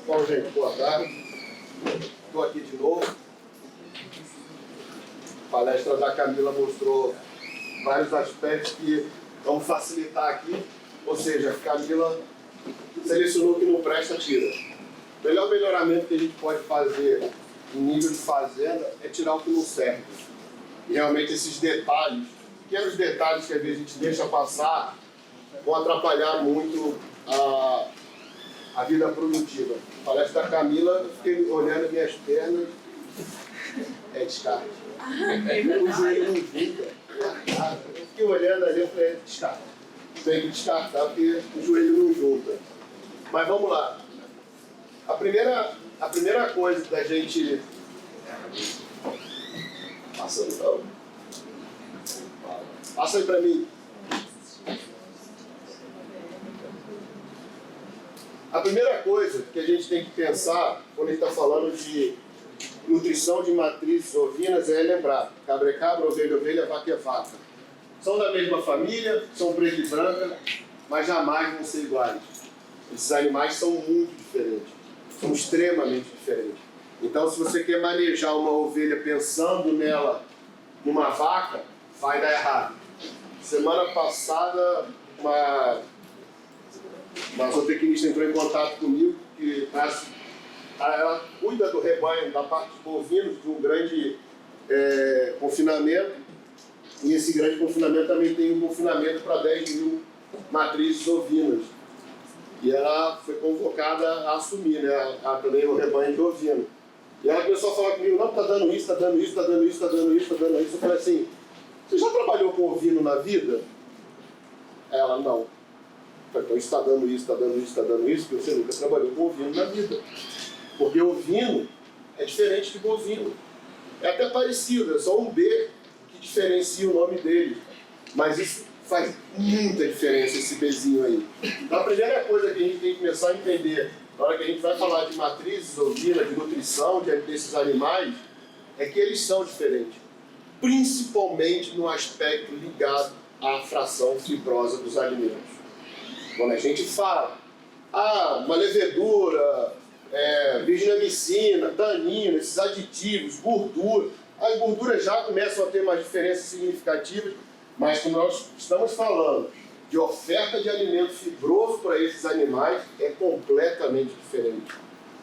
Bom, gente, boa tarde. Estou aqui de novo. A palestra da Camila mostrou vários aspectos que vão facilitar aqui. Ou seja, a Camila selecionou o que não presta, tira. O melhor melhoramento que a gente pode fazer em nível de fazenda é tirar o que não serve. E realmente esses detalhes, pequenos detalhes que às vezes a gente deixa passar, vão atrapalhar muito a vida produtiva. A palestra da Camila, eu fiquei olhando minhas pernas, é descarte. O joelho não junta. Eu fiquei olhando ali e falei, é descarte. Tem que descartar porque o joelho não junta. Mas vamos lá. A primeira coisa da gente... Passa aí pra mim. A primeira coisa que a gente tem que pensar quando a gente está falando de nutrição de matrizes ovinas é lembrar: cabra é cabra, ovelha é ovelha, vaca é vaca. São da mesma família, são preta e branca, mas jamais vão ser iguais. Esses animais são muito diferentes, são extremamente diferentes. Então, se você quer manejar uma ovelha pensando nela numa vaca, vai dar errado. Semana passada, uma zootecnista entrou em contato comigo, que ela cuida do rebanho, da parte de bovinos, de um grande confinamento, e esse grande confinamento também tem um confinamento para 10 mil matrizes ovinas. E ela foi convocada a assumir, né, também o rebanho de ovino. E ela começou a falar comigo: não, está dando isso, está dando isso, está dando isso, está dando isso, está dando isso. Eu falei assim: você já trabalhou com ovino na vida? Ela: não. Então está dando isso, está dando isso, está dando isso, porque você nunca trabalhou com ovino na vida. Porque ovino é diferente de bovino. É até parecido, é só um B que diferencia o nome dele. Mas isso faz muita diferença, esse Bzinho aí. Então a primeira coisa que a gente tem que começar a entender, na hora que a gente vai falar de matrizes ovinas, de nutrição desses animais, é que eles são diferentes. Principalmente no aspecto ligado à fração fibrosa dos alimentos. Quando a gente fala, uma levedura, virginamicina, tanino, esses aditivos, gordura, as gorduras já começam a ter mais diferenças significativas, mas quando nós estamos falando de oferta de alimento fibroso para esses animais, é completamente diferente.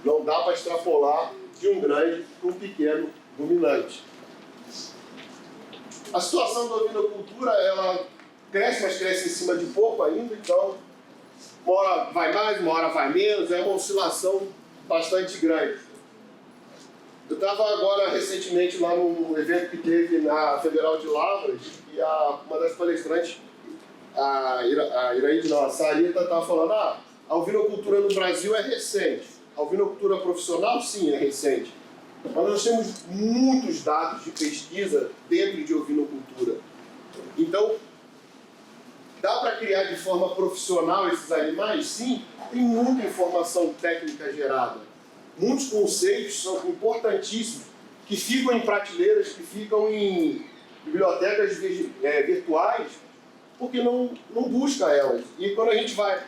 Não dá para extrapolar de um grande para um pequeno ruminante. A situação da ovinocultura, ela cresce, mas cresce em cima de pouco ainda, então uma hora vai mais, uma hora vai menos, é uma oscilação bastante grande. Eu estava agora recentemente lá num evento que teve na Federal de Lavras e uma das palestrantes, a Sarita, estava falando: a ovinocultura no Brasil é recente. A ovinocultura profissional, sim, é recente. Mas nós temos muitos dados de pesquisa dentro de ovinocultura. Então, dá para criar de forma profissional esses animais? Sim, tem muita informação técnica gerada. Muitos conceitos são importantíssimos, que ficam em prateleiras, que ficam em bibliotecas virtuais, porque não busca elas. E quando a gente vai,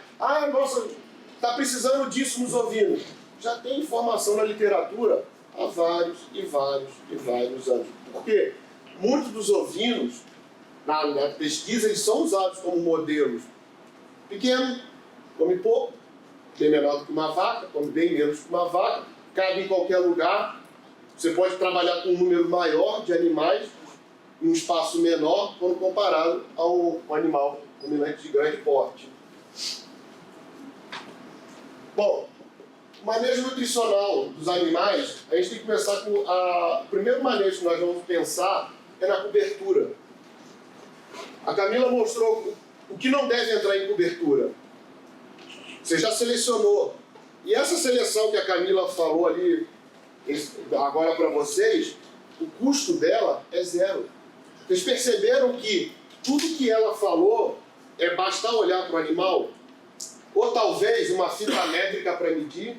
nossa, está precisando disso nos ovinos. Já tem informação na literatura há vários e vários e vários anos. Porque muitos dos ovinos, na pesquisa, eles são usados como modelos. Pequeno, come pouco, bem menor do que uma vaca, come bem menos que uma vaca, cabe em qualquer lugar. Você pode trabalhar com um número maior de animais em um espaço menor quando comparado a um animal ruminante de grande porte. Bom, o manejo nutricional dos animais, a gente tem que começar com o primeiro manejo que nós vamos pensar é na cobertura. A Camila mostrou o que não deve entrar em cobertura. Você já selecionou. E essa seleção que a Camila falou ali agora para vocês, o custo dela é zero. Vocês perceberam que tudo que ela falou é bastar olhar para o animal, ou talvez uma fita métrica para medir,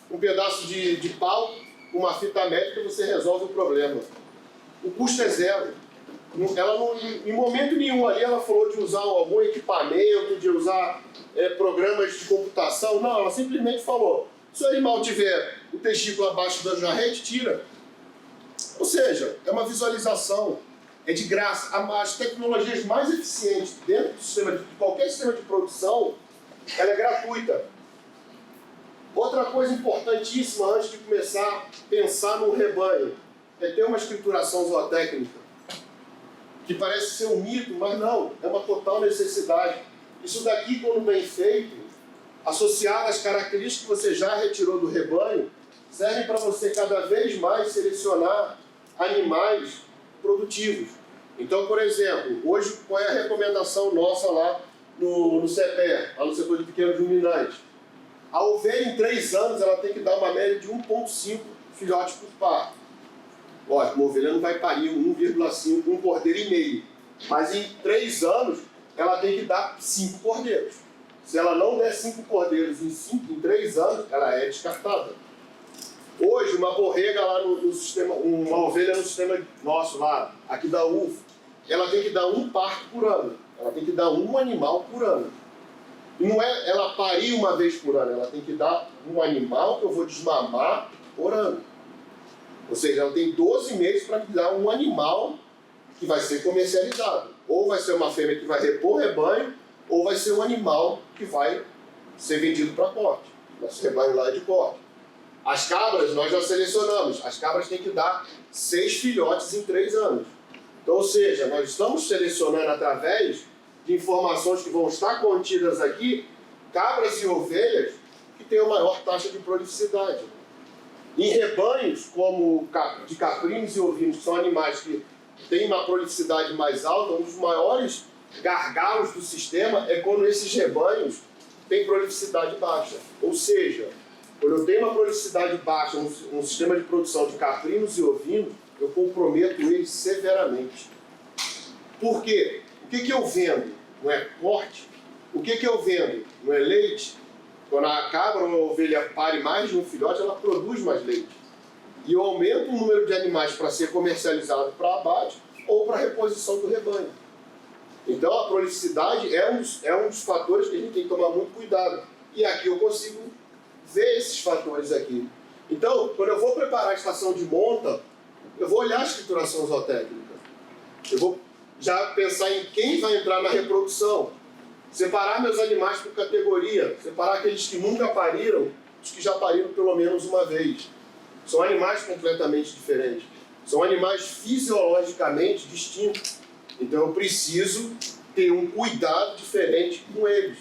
um pedaço de pau, uma fita métrica, você resolve o problema. O custo é zero. Ela não, em momento nenhum ali ela falou de usar algum equipamento, de usar programas de computação. Não, ela simplesmente falou: Se o animal tiver o testículo abaixo da jarrete, tira. Ou seja, é uma visualização, é de graça. As tecnologias mais eficientes dentro do sistema de qualquer sistema de produção, ela é gratuita. Outra coisa importantíssima antes de começar a pensar no rebanho é ter uma escrituração zootécnica, que parece ser um mito, mas não, é uma total necessidade. Isso daqui, quando bem feito, associado às características que você já retirou do rebanho, servem para você cada vez mais selecionar animais produtivos. Então, por exemplo, hoje qual é a recomendação nossa lá no CEPER, lá no setor de pequenos ruminantes? A ovelha em 3 anos ela tem que dar uma média de 1,5 filhotes por par. Lógico, uma ovelha não vai parir 1,5, um cordeiro e meio. Mas em 3 anos ela tem que dar 5 cordeiros. Se ela não der 5 cordeiros em 3 anos, ela é descartada. Hoje, uma borrega lá no sistema, uma ovelha no sistema nosso lá, aqui da UFO, ela tem que dar 1 parto por ano. Ela tem que dar 1 animal por ano. E não é ela parir uma vez por ano, ela tem que dar 1 animal que eu vou desmamar por ano. Ou seja, ela tem 12 meses para me dar 1 animal que vai ser comercializado. Ou vai ser uma fêmea que vai repor o rebanho, ou vai ser um animal que vai ser vendido para corte. Nosso rebanho lá é de corte. As cabras, nós já selecionamos. As cabras têm que dar 6 filhotes em 3 anos. Então, ou seja, nós estamos selecionando através de informações que vão estar contidas aqui, cabras e ovelhas que têm a maior taxa de prolificidade. Em rebanhos, como de caprinos e ovinos, que são animais que têm uma prolificidade mais alta, um dos maiores gargalos do sistema é quando esses rebanhos têm prolificidade baixa. Ou seja, quando eu tenho uma prolificidade baixa no sistema de produção de caprinos e ovinos, eu comprometo eles severamente. Por quê? O que eu vendo? Não é corte? O que eu vendo? Não é leite? Quando a cabra ou a ovelha pare mais de um filhote, ela produz mais leite. E eu aumento o número de animais para ser comercializado para abate ou para reposição do rebanho. Então a prolificidade é um dos fatores que a gente tem que tomar muito cuidado. E aqui eu consigo ver esses fatores aqui. Então, quando eu vou preparar a estação de monta, eu vou olhar a escrituração zootécnica. Eu vou já pensar em quem vai entrar na reprodução. Separar meus animais por categoria. Separar aqueles que nunca pariram dos que já pariram pelo menos uma vez. São animais completamente diferentes. São animais fisiologicamente distintos. Então eu preciso ter um cuidado diferente com eles.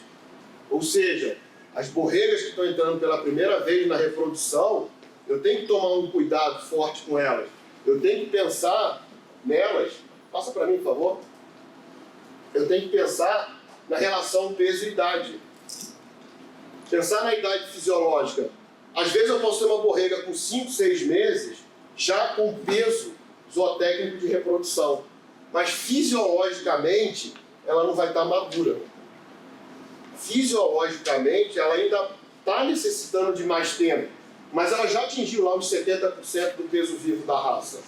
Ou seja, as borregas que estão entrando pela primeira vez na reprodução, eu tenho que tomar um cuidado forte com elas. Eu tenho que pensar nelas. Passa para mim, por favor. Eu tenho que pensar na relação peso e idade. Pensar na idade fisiológica. Às vezes eu posso ter uma borrega com 5, 6 meses, já com peso zootécnico de reprodução. Mas fisiologicamente, ela não vai estar madura. Fisiologicamente, ela ainda está necessitando de mais tempo. Mas ela já atingiu lá os 70% do peso vivo da raça.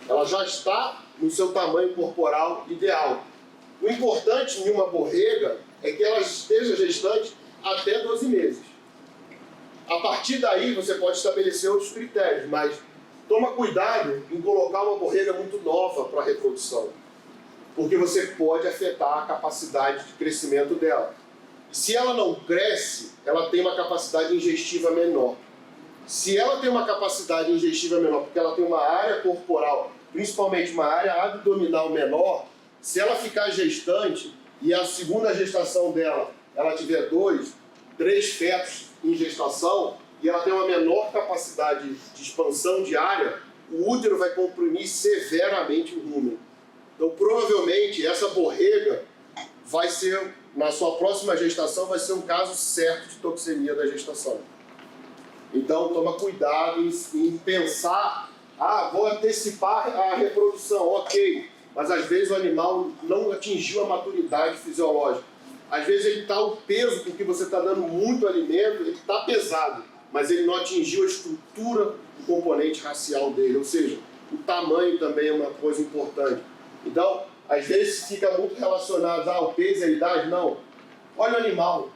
Ela já está no seu tamanho corporal ideal. O importante em uma borrega é que ela esteja gestante até 12 meses. A partir daí você pode estabelecer outros critérios, mas toma cuidado em colocar uma borrega muito nova para a reprodução, porque você pode afetar a capacidade de crescimento dela. E se ela não cresce, ela tem uma capacidade ingestiva menor. Se ela tem uma capacidade ingestiva menor, porque ela tem uma área corporal, principalmente uma área abdominal menor, se ela ficar gestante e a segunda gestação dela, ela tiver 2, 3 fetos em gestação e ela tem uma menor capacidade de expansão de área, o útero vai comprimir severamente o rumen. Então, provavelmente, essa borrega vai ser, na sua próxima gestação, vai ser um caso certo de toxemia da gestação. Então, toma cuidado em pensar, vou antecipar a reprodução, ok, mas às vezes o animal não atingiu a maturidade fisiológica. Às vezes ele está o peso, porque você está dando muito alimento, ele está pesado, mas ele não atingiu a estrutura do componente racial dele, ou seja, o tamanho também é uma coisa importante. Então, às vezes fica muito relacionado ao peso e a idade, não. Olha o animal,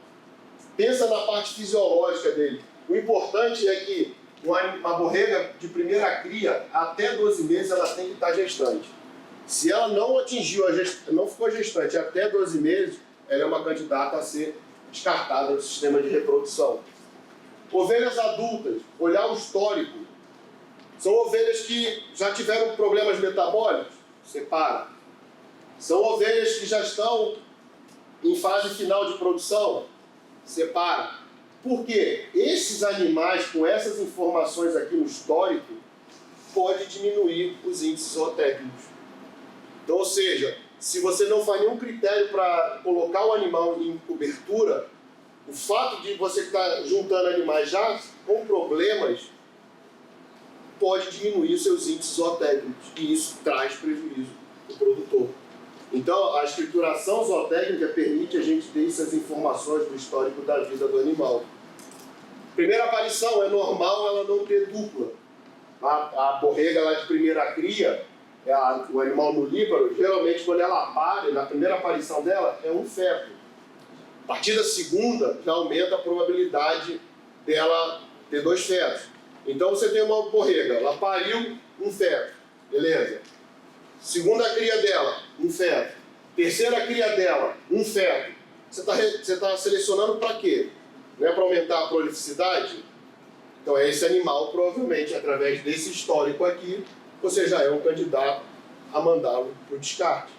pensa na parte fisiológica dele. O importante é que uma borrega de primeira cria, até 12 meses, ela tem que estar gestante. Se ela não atingiu não ficou gestante até 12 meses, ela é uma candidata a ser descartada do sistema de reprodução. Ovelhas adultas, olhar o histórico. São ovelhas que já tiveram problemas metabólicos? Separa. São ovelhas que já estão em fase final de produção? Separa. Por quê? Esses animais, com essas informações aqui no histórico, pode diminuir os índices zootécnicos. Então, ou seja, se você não faz nenhum critério para colocar o animal em cobertura, o fato de você estar juntando animais já com problemas pode diminuir os seus índices zootécnicos, e isso traz prejuízo para o produtor. Então, a escrituração zootécnica permite a gente ter essas informações do histórico da vida do animal. Primeira aparição, é normal ela não ter dupla. A borrega lá de primeira cria, o animal nulíparo, geralmente quando ela pare, na primeira aparição dela, é um feto. A partir da segunda, já aumenta a probabilidade dela ter 2 fetos. Então você tem uma borrega, ela pariu um feto, beleza. Segunda cria dela, um feto. Terceira cria dela, um feto. Você tá selecionando para quê? Não é para aumentar a prolificidade? Então esse animal, provavelmente, através desse histórico aqui, você já é um candidato a mandá-lo para o descarte.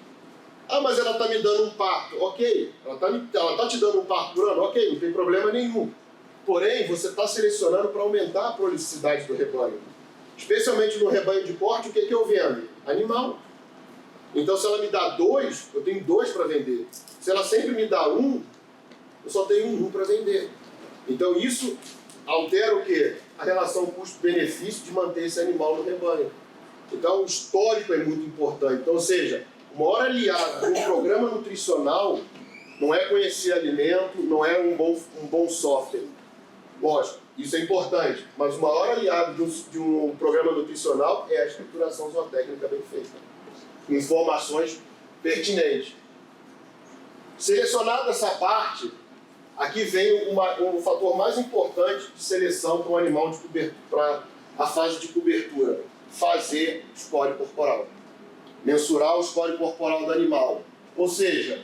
Ah, mas ela está me dando um parto. Ok, ela tá te dando um parto por ano? Ok, não tem problema nenhum. Porém, você está selecionando para aumentar a prolificidade do rebanho. Especialmente no rebanho de corte, o que eu vendo? Animal. Então, se ela me dá 2, eu tenho 2 para vender. Se ela sempre me dá 1, eu só tenho 1 para vender. Então, isso altera o quê? A relação custo-benefício de manter esse animal no rebanho. Então, o histórico é muito importante. Então, ou seja, o maior aliado de um programa nutricional não é conhecer alimento, não é um bom software. Lógico, isso é importante, mas o maior aliado de um programa nutricional é a escrituração zootécnica bem feita. Informações pertinentes. Selecionada essa parte, aqui vem um fator mais importante de seleção para um animal de cobertura, para a fase de cobertura: fazer score corporal. Mensurar o score corporal do animal. Ou seja,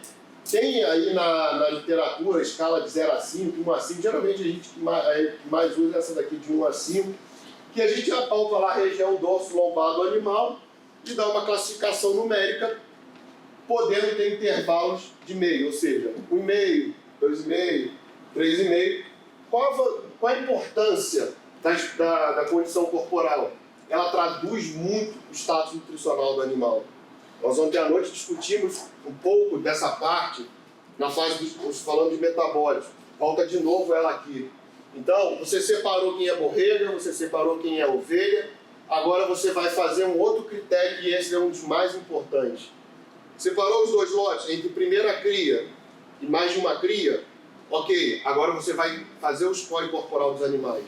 tem aí na literatura escala de 0 a 5, 1 a 5, geralmente a gente que mais usa essa daqui de 1 a 5, que a gente apalpa lá a região dorso lombar do animal e dá uma classificação numérica, podendo ter intervalos de meio, ou seja, 1,5, 2,5, 3,5. Qual a importância da condição corporal? Ela traduz muito o status nutricional do animal. Nós ontem à noite discutimos um pouco dessa parte na fase falando de metabólicos. Volta de novo ela aqui. Então, você separou quem é borrega, você separou quem é ovelha, agora você vai fazer um outro critério, e esse é um dos mais importantes. Separou os 2 lotes entre primeira cria e mais de uma cria? Ok, agora você vai fazer o score corporal dos animais.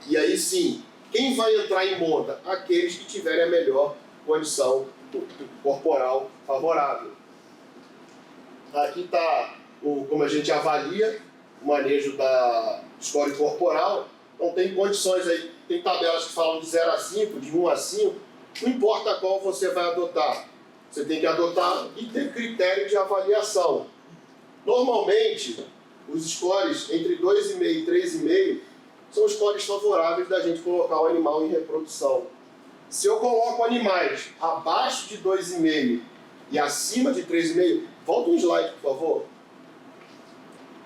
E aí sim, quem vai entrar em monta? Aqueles que tiverem a melhor condição corporal favorável. Aqui está como a gente avalia o manejo da score corporal. Então tem condições aí, tem tabelas que falam de 0 a 5, de 1 a 5, não importa qual você vai adotar. Você tem que adotar e ter critério de avaliação. Normalmente, os scores entre 2,5 e 3,5 são os scores favoráveis da gente colocar o animal em reprodução. Se eu coloco animais abaixo de 2,5 e acima de 3,5, volta um slide, por favor.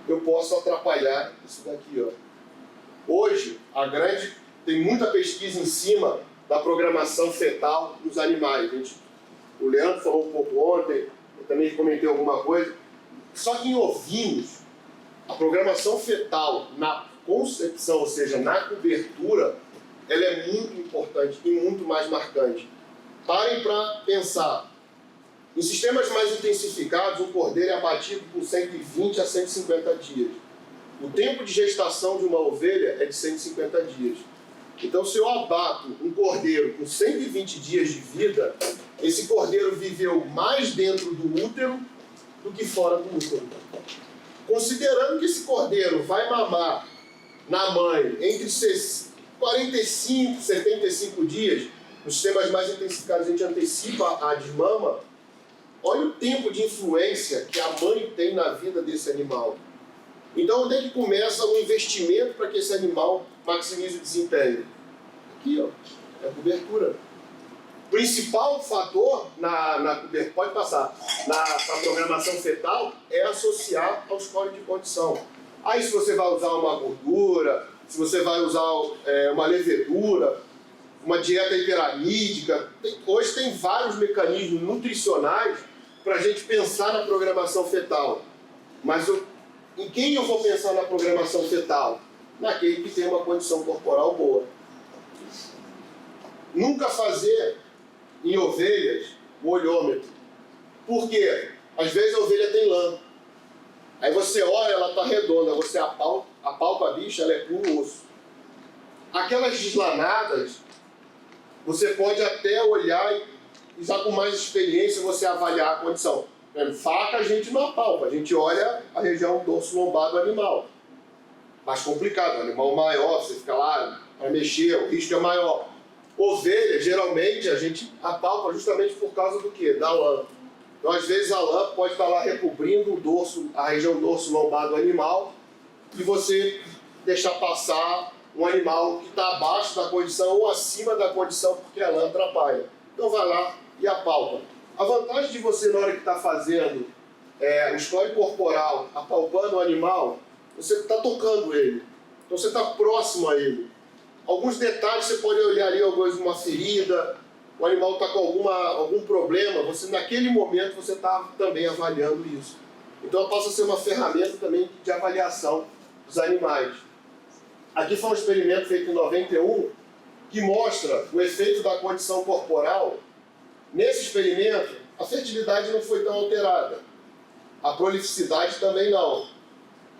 Eu posso atrapalhar isso daqui, ó. Hoje, tem muita pesquisa em cima da programação fetal nos animais. O Leandro falou um pouco ontem, eu também comentei alguma coisa. Só que em ovinos, a programação fetal na concepção, ou seja, na cobertura, ela é muito importante e muito mais marcante. Parem para pensar. Em sistemas mais intensificados, um cordeiro é abatido com 120 a 150 dias. O tempo de gestação de uma ovelha é de 150 dias. Então, se eu abato um cordeiro com 120 dias de vida, esse cordeiro viveu mais dentro do útero do que fora do útero. Considerando que esse cordeiro vai mamar na mãe entre 45 e 75 dias, nos sistemas mais intensificados a gente antecipa a desmama, olha o tempo de influência que a mãe tem na vida desse animal. Então, onde é que começa o investimento para que esse animal maximize o desempenho? Aqui, ó, é a cobertura. O principal fator na cobertura, pode passar, na programação fetal é associar ao score de condição. Aí, se você vai usar uma gordura, se você vai usar uma levedura, uma dieta hiperamídica, hoje tem vários mecanismos nutricionais para a gente pensar na programação fetal. Mas em quem eu vou pensar na programação fetal? Naquele que tem uma condição corporal boa. Nunca fazer em ovelhas o olhômetro. Por quê? Às vezes a ovelha tem lã. Aí você olha, ela está redonda, você apalpa a bicha, ela é puro osso. Aquelas deslanadas, você pode até olhar e já com mais experiência você avaliar a condição. Faca a gente não apalpa, a gente olha a região dorso lombar do animal. Mais complicado, um animal maior, você fica lá para mexer, o risco é maior. Ovelha, geralmente, a gente apalpa justamente por causa do quê? Da lã. Então, às vezes, a lã pode estar lá recobrindo o dorso, a região dorso lombar do animal, e você deixar passar um animal que está abaixo da condição ou acima da condição, porque a lã atrapalha. Então, vai lá e apalpa. A vantagem de você, na hora que está fazendo o score corporal, apalpando o animal, você está tocando ele. Então, você está próximo a ele. Alguns detalhes você pode olhar ali, uma ferida, o animal está com algum problema, naquele momento você está também avaliando isso. Então ela passa a ser uma ferramenta também de avaliação dos animais. Aqui foi um experimento feito em 91 que mostra o efeito da condição corporal. Nesse experimento, a fertilidade não foi tão alterada. A prolificidade também não.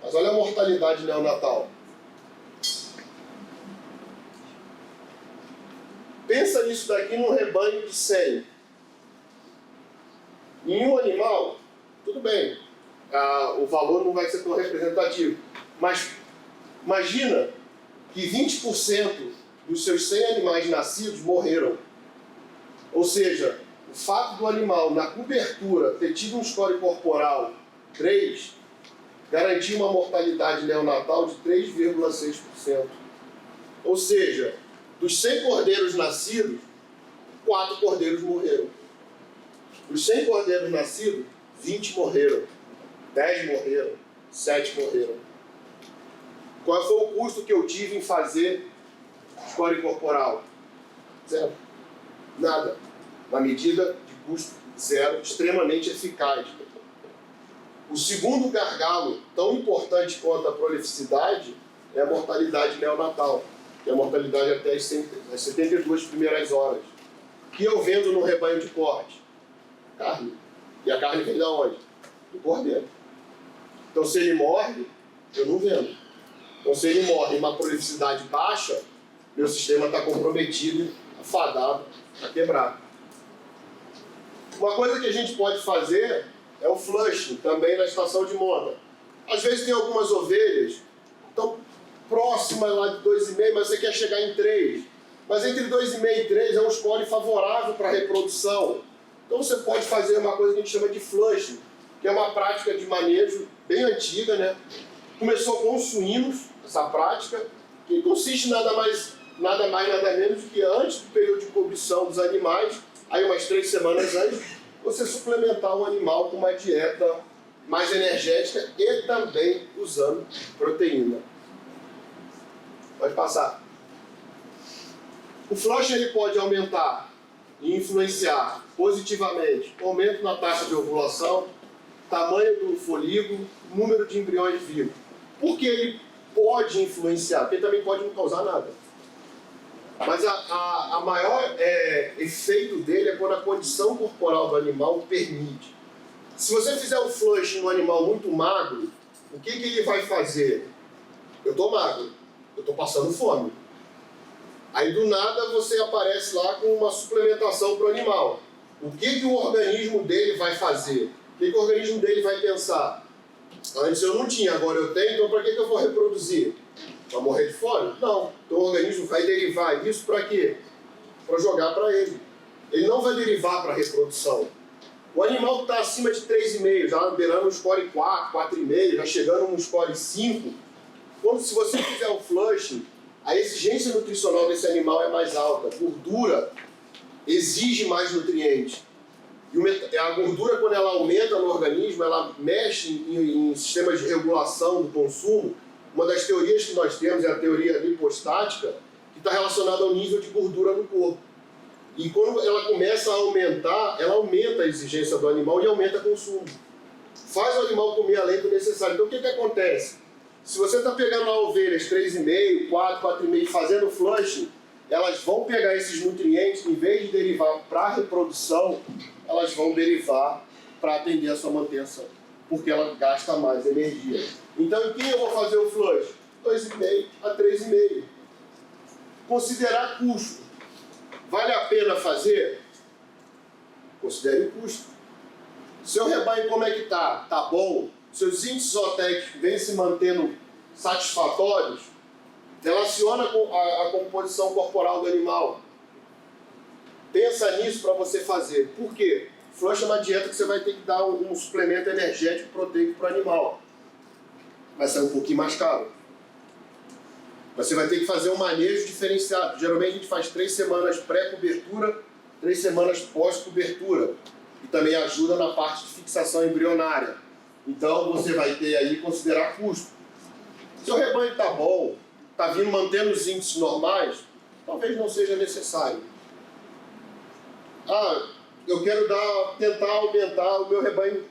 Mas olha a mortalidade neonatal. Pensa nisso daqui num rebanho de 100. Em um animal, tudo bem, o valor não vai ser tão representativo. Mas imagina que 20% dos seus 100 animais nascidos morreram. Ou seja, o fato do animal, na cobertura, ter tido um score corporal 3, garantia uma mortalidade neonatal de 3,6%. Ou seja, dos 100 cordeiros nascidos, 4 cordeiros morreram. Dos 100 cordeiros nascidos, 20 morreram. 10 morreram. 7 morreram. Qual foi o custo que eu tive em fazer score corporal? Zero. Nada. Uma medida de custo zero, extremamente eficaz. O segundo gargalo, tão importante quanto a prolificidade, é a mortalidade neonatal. Que é a mortalidade até as 72 primeiras horas. Que eu vendo no rebanho de corte? Carne. E a carne vem de onde? Do cordeiro. Então, se ele morre, eu não vendo. Então, se ele morre em uma prolificidade baixa, meu sistema está comprometido, afadado a quebrar. Uma coisa que a gente pode fazer é o flushing, também na estação de monta. Às vezes tem algumas ovelhas que estão próximas lá de 2,5, mas você quer chegar em 3. Mas entre 2,5 e 3 é um score favorável para a reprodução. Então você pode fazer uma coisa que a gente chama de flushing, que é uma prática de manejo bem antiga, né? Começou com os suínos, essa prática, que consiste nada mais, nada menos do que antes do período de cobrição dos animais, aí umas 3 semanas antes, você suplementar o animal com uma dieta mais energética e também usando proteína. Pode passar. O flush ele pode aumentar e influenciar positivamente o aumento na taxa de ovulação, tamanho do folículo, número de embriões vivos. Por que ele pode influenciar? Porque ele também pode não causar nada. Mas a maior efeito dele é quando a condição corporal do animal permite. Se você fizer o flush no animal muito magro, o que ele vai fazer? Eu estou magro, eu estou passando fome. Aí do nada você aparece lá com uma suplementação para o animal. O que o organismo dele vai fazer? O que o organismo dele vai pensar? Antes eu não tinha, agora eu tenho, então para que eu vou reproduzir? Para morrer de fome? Não. Então o organismo vai derivar isso para quê? Para jogar para ele. Ele não vai derivar para reprodução. O animal que está acima de 3,5, já beirando um score 4, 4,5, já chegando num score 5, se você fizer o flushing, a exigência nutricional desse animal é mais alta. A gordura exige mais nutrientes. E a gordura, quando ela aumenta no organismo, ela mexe em sistemas de regulação do consumo. Uma das teorias que nós temos é a teoria lipostática, que está relacionada ao nível de gordura no corpo. E quando ela começa a aumentar, ela aumenta a exigência do animal e aumenta o consumo. Faz o animal comer além do necessário. Então o que acontece? Se você está pegando lá ovelhas 3,5, 4, 4,5 fazendo flushing, elas vão pegar esses nutrientes, em vez de derivar para a reprodução, elas vão derivar para atender a sua manutenção, porque ela gasta mais energia. Então, em quem eu vou fazer o flush? 2,5 a 3,5. Considerar custo. Vale a pena fazer? Considere o custo. Seu rebanho como é que está? Está bom? Seus índices zootécnicos vêm se mantendo satisfatórios? Relaciona com a composição corporal do animal. Pensa nisso para você fazer. Por quê? Flush é uma dieta que você vai ter que dar um suplemento energético proteico para o animal. Vai sair um pouquinho mais caro. Você vai ter que fazer um manejo diferenciado. Geralmente a gente faz 3 semanas pré-cobertura, 3 semanas pós-cobertura. E também ajuda na parte de fixação embrionária. Então você vai ter aí que considerar custo. Seu rebanho está bom, está vindo mantendo os índices normais, talvez não seja necessário. Eu quero tentar aumentar o meu rebanho.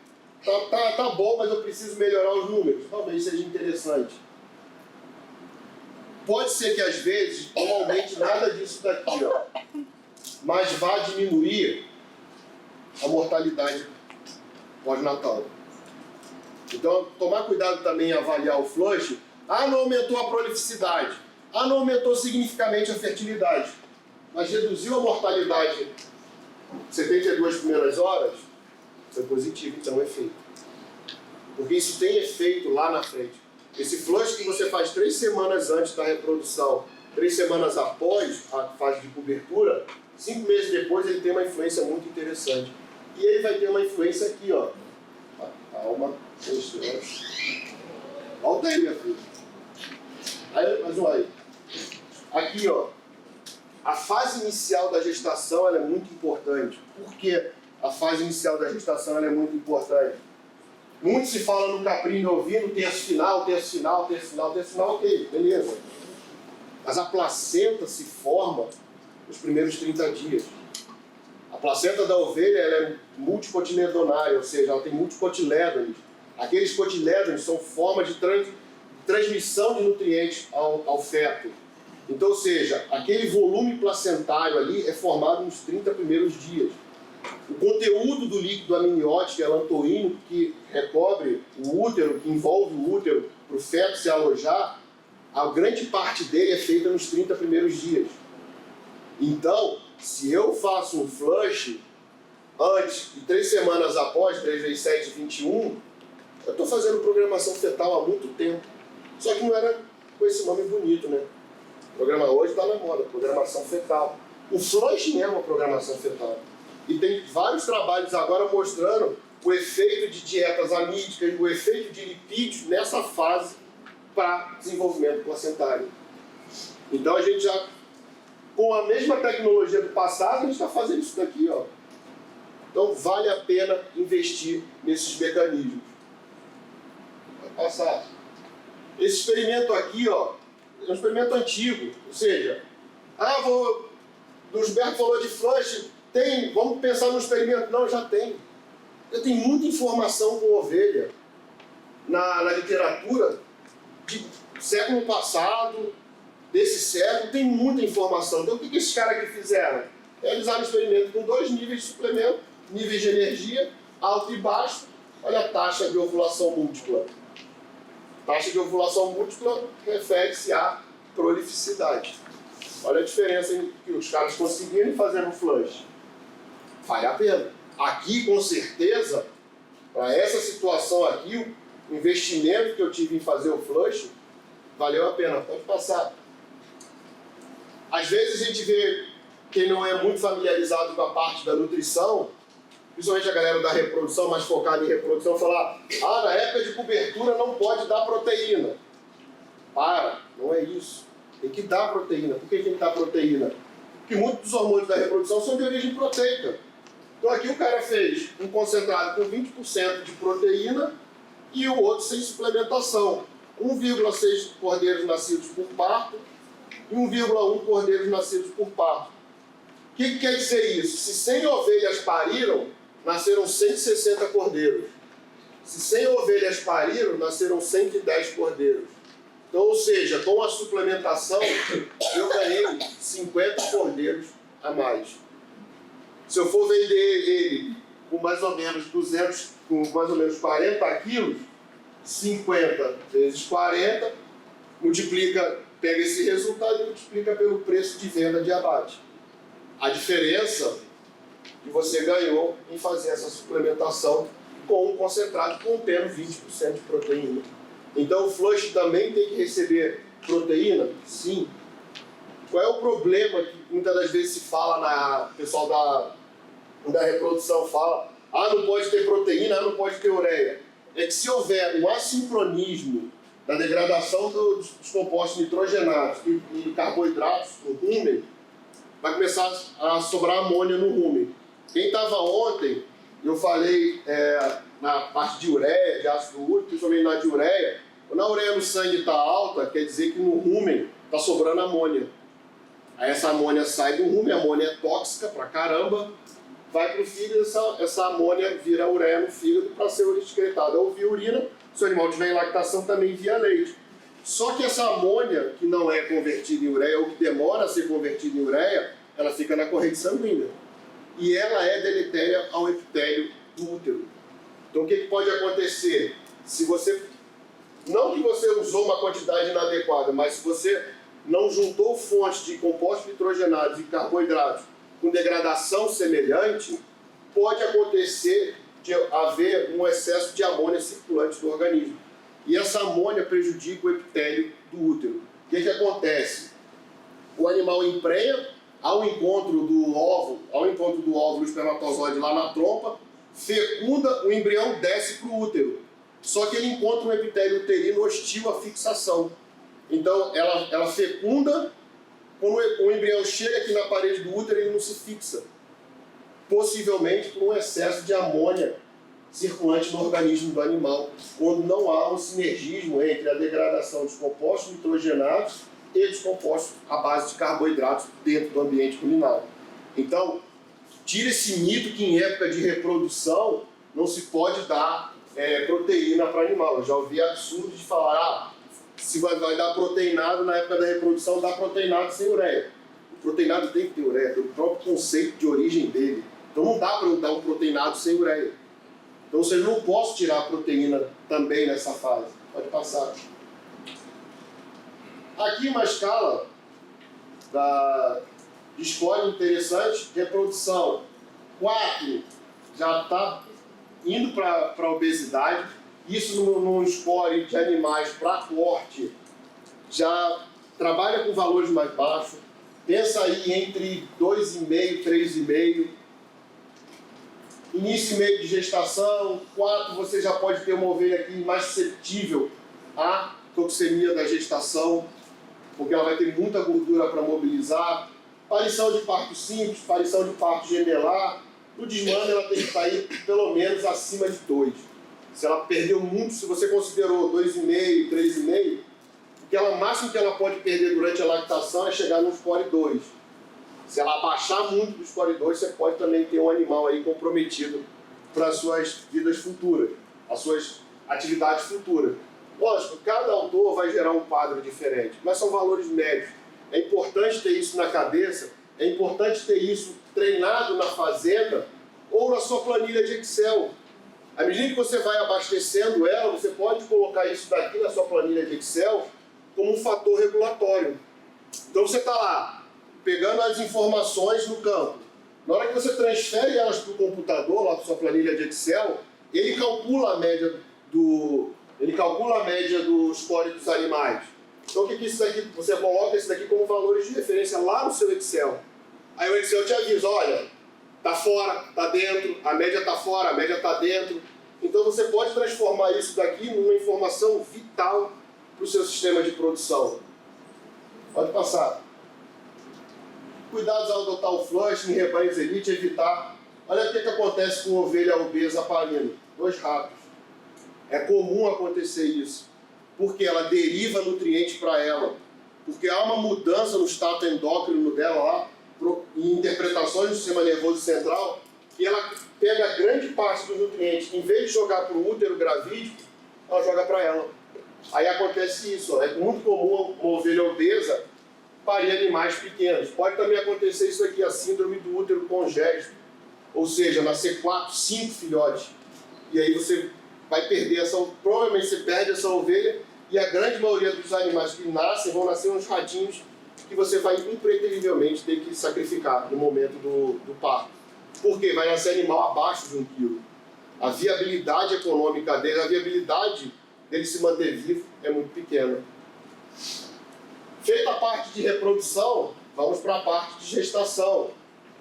Tá bom, mas eu preciso melhorar os números. Talvez seja interessante. Pode ser que às vezes não aumente nada disso daqui, ó, mas vá diminuir a mortalidade pós-natal. Então, tomar cuidado também em avaliar o flush. Não aumentou a prolificidade. Não aumentou significativamente a fertilidade. Mas reduziu a mortalidade 72 primeiras horas, foi positivo, então, o efeito. Porque isso tem efeito lá na frente. Esse flush que você faz 3 semanas antes da reprodução, 3 semanas após a fase de cobertura, 5 meses depois ele tem uma influência muito interessante. E ele vai ter uma influência aqui, ó. Calma, volta aí, minha filha. Mas olha, aqui, ó. A fase inicial da gestação ela é muito importante. Por que a fase inicial da gestação ela é muito importante? Muito se fala no caprino ovino, terço final, ok, beleza. Mas a placenta se forma nos primeiros 30 dias. A placenta da ovelha ela é multicotiledonária, ou seja, ela tem multicotilédones. Aqueles cotilédones são formas de transmissão de nutrientes ao feto. Então, ou seja, aquele volume placentário ali é formado nos 30 primeiros dias. O conteúdo do líquido amniótico é lantoínico, que recobre o útero, que envolve o útero para o feto se alojar, a grande parte dele é feita nos 30 primeiros dias. Então, se eu faço um flush antes e 3 semanas após, 3 vezes 7, 21, eu estou fazendo programação fetal há muito tempo. Só que não era com esse nome bonito, né? O programa hoje está na moda, programação fetal. O flush é uma programação fetal. E tem vários trabalhos agora mostrando o efeito de dietas amídicas, o efeito de lipídios nessa fase para desenvolvimento placentário. Então a gente já, com a mesma tecnologia do passado, a gente está fazendo isso daqui, ó. Então vale a pena investir nesses mecanismos. Vai passar. Esse experimento aqui, ó, é um experimento antigo, ou seja, o Gilberto falou de flush, vamos pensar no experimento. Não, já tem. Eu tenho muita informação com ovelha na literatura de século passado, desse século, tem muita informação. Então o que esses caras aqui fizeram? Realizaram um experimento com 2 níveis de suplemento, níveis de energia, alto e baixo. Olha a taxa de ovulação múltipla. Taxa de ovulação múltipla refere-se à prolificidade. Olha a diferença em que os caras conseguiram fazer um flush. Vale a pena. Aqui, com certeza, para essa situação aqui, o investimento que eu tive em fazer o flush valeu a pena. Pode passar. Às vezes a gente vê quem não é muito familiarizado com a parte da nutrição, principalmente a galera da reprodução, mais focada em reprodução, falar: ah, na época de cobertura não pode dar proteína. Não é isso. Tem que dar proteína. Por que tem que dar proteína? Porque muitos dos hormônios da reprodução são de origem proteica. Então aqui o cara fez um concentrado com 20% de proteína e o outro sem suplementação. 1,6 cordeiros nascidos por parto e 1,1 cordeiros nascidos por parto. O que quer dizer isso? Se 100 ovelhas pariram, nasceram 160 cordeiros. Se 100 ovelhas pariram, nasceram 110 cordeiros. Então, ou seja, com a suplementação, eu ganhei 50 cordeiros a mais. Se eu for vender ele com mais ou menos 40 quilos, 50 vezes 40, multiplica, pega esse resultado e multiplica pelo preço de venda de abate. A diferença que você ganhou em fazer essa suplementação com um concentrado contendo 20% de proteína. Então o flush também tem que receber proteína? Sim. Qual é o problema que muitas das vezes se fala, o pessoal da reprodução fala: ah, não pode ter proteína, não pode ter ureia. É que se houver um assincronismo da degradação dos compostos nitrogenados e carboidratos no rumen, vai começar a sobrar amônia no rumen. Quem estava ontem, eu falei na parte de ureia, de ácido úrico, principalmente na diureia. Quando a ureia no sangue está alta, quer dizer que no rumen está sobrando amônia. Aí essa amônia sai do rumen, a amônia é tóxica pra caramba, vai para o fígado, essa amônia vira ureia no fígado para ser excretada ou via urina. Se o animal tiver em lactação, também via leite. Só que essa amônia, que não é convertida em ureia, ou que demora a ser convertida em ureia, ela fica na corrente sanguínea. E ela é deletéria ao epitélio do útero. Então o que pode acontecer? Se você, não que você usou uma quantidade inadequada, mas se você não juntou fontes de compostos nitrogenados e carboidratos com degradação semelhante, pode acontecer de haver um excesso de amônia circulante no organismo. E essa amônia prejudica o epitélio do útero. O que acontece? O animal emprenha, ao encontro do óvulo espermatozoide lá na trompa, fecunda, o embrião desce para o útero. Só que ele encontra um epitélio uterino hostil à fixação. Então, ela fecunda, quando o embrião chega aqui na parede do útero, ele não se fixa. Possivelmente por um excesso de amônia circulante no organismo do animal, quando não há um sinergismo entre a degradação dos compostos nitrogenados e dos compostos à base de carboidratos dentro do ambiente urinário. Então, tira esse mito que em época de reprodução não se pode dar proteína para animal. Eu já ouvi absurdo de falar: se vai dar proteinado na época da reprodução, dá proteinado sem ureia. O proteinado tem que ter ureia, tem o próprio conceito de origem dele. Então não dá para eu dar um proteinado sem ureia. Então, ou seja, eu não posso tirar a proteína também nessa fase. Pode passar. Aqui uma escala de score interessante. Reprodução 4 já está indo para a obesidade. Isso no score de animais para corte já trabalha com valores mais baixos. Pensa aí entre 2,5 e 3,5. Início e meio de gestação. 4, você já pode ter uma ovelha aqui mais suscetível à toxemia da gestação, porque ela vai ter muita gordura para mobilizar. Parição de parto simples, parição de parto gemelar. No desmame ela tem que sair pelo menos acima de 2. Se ela perdeu muito, se você considerou 2,5, 3,5, o máximo que ela pode perder durante a lactação é chegar no score 2. Se ela abaixar muito do score 2, você pode também ter um animal aí comprometido para as suas vidas futuras, as suas atividades futuras. Lógico, cada autor vai gerar um quadro diferente, mas são valores médios. É importante ter isso na cabeça, é importante ter isso treinado na fazenda ou na sua planilha de Excel. À medida que você vai abastecendo ela, você pode colocar isso daqui na sua planilha de Excel como um fator regulatório. Então você está lá, pegando as informações no campo. Na hora que você transfere elas para o computador, lá para sua planilha de Excel, ele calcula a média Ele calcula a média do score dos animais. Então o que é isso daqui? Você coloca isso daqui como valores de referência lá no seu Excel. Aí o Excel te avisa, olha, está fora, está dentro, a média está fora, a média está dentro. Então você pode transformar isso daqui numa informação vital para o seu sistema de produção. Pode passar. Cuidados ao adotar o flush em rebanhos elite, evitar. Olha o que acontece com ovelha obesa parindo. 2 ratos. É comum acontecer isso, porque ela deriva nutrientes para ela, porque há uma mudança no status endócrino dela lá, em interpretações do sistema nervoso central, que ela pega grande parte dos nutrientes, em vez de jogar para o útero gravídico, ela joga para ela. Aí acontece isso, é muito comum uma ovelha obesa parir animais pequenos. Pode também acontecer isso aqui, a síndrome do útero congénito, ou seja, nascer 4, 5 filhotes, e aí você vai perder provavelmente você perde essa ovelha, e a grande maioria dos animais que nascem vão nascer uns ratinhos que você vai impreterivelmente ter que sacrificar no momento do parto. Por quê? Vai nascer animal abaixo de 1 quilo. A viabilidade econômica dele, a viabilidade dele se manter vivo é muito pequena. Feita a parte de reprodução, vamos para a parte de gestação.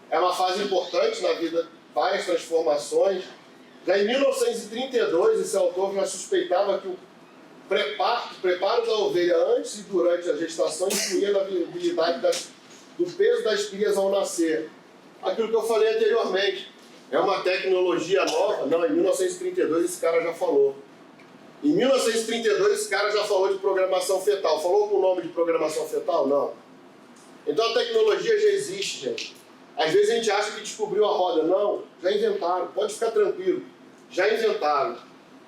É uma fase importante na vida, várias transformações. Já em 1932, esse autor já suspeitava que o preparo da ovelha antes e durante a gestação incluía na viabilidade do peso das crias ao nascer. Aquilo que eu falei anteriormente, é uma tecnologia nova? Não, em 1932 esse cara já falou. Em 1932 esse cara já falou de programação fetal. Falou com o nome de programação fetal? Não. Então a tecnologia já existe, gente. Às vezes a gente acha que descobriu a roda. Não, já inventaram, pode ficar tranquilo. Já inventaram.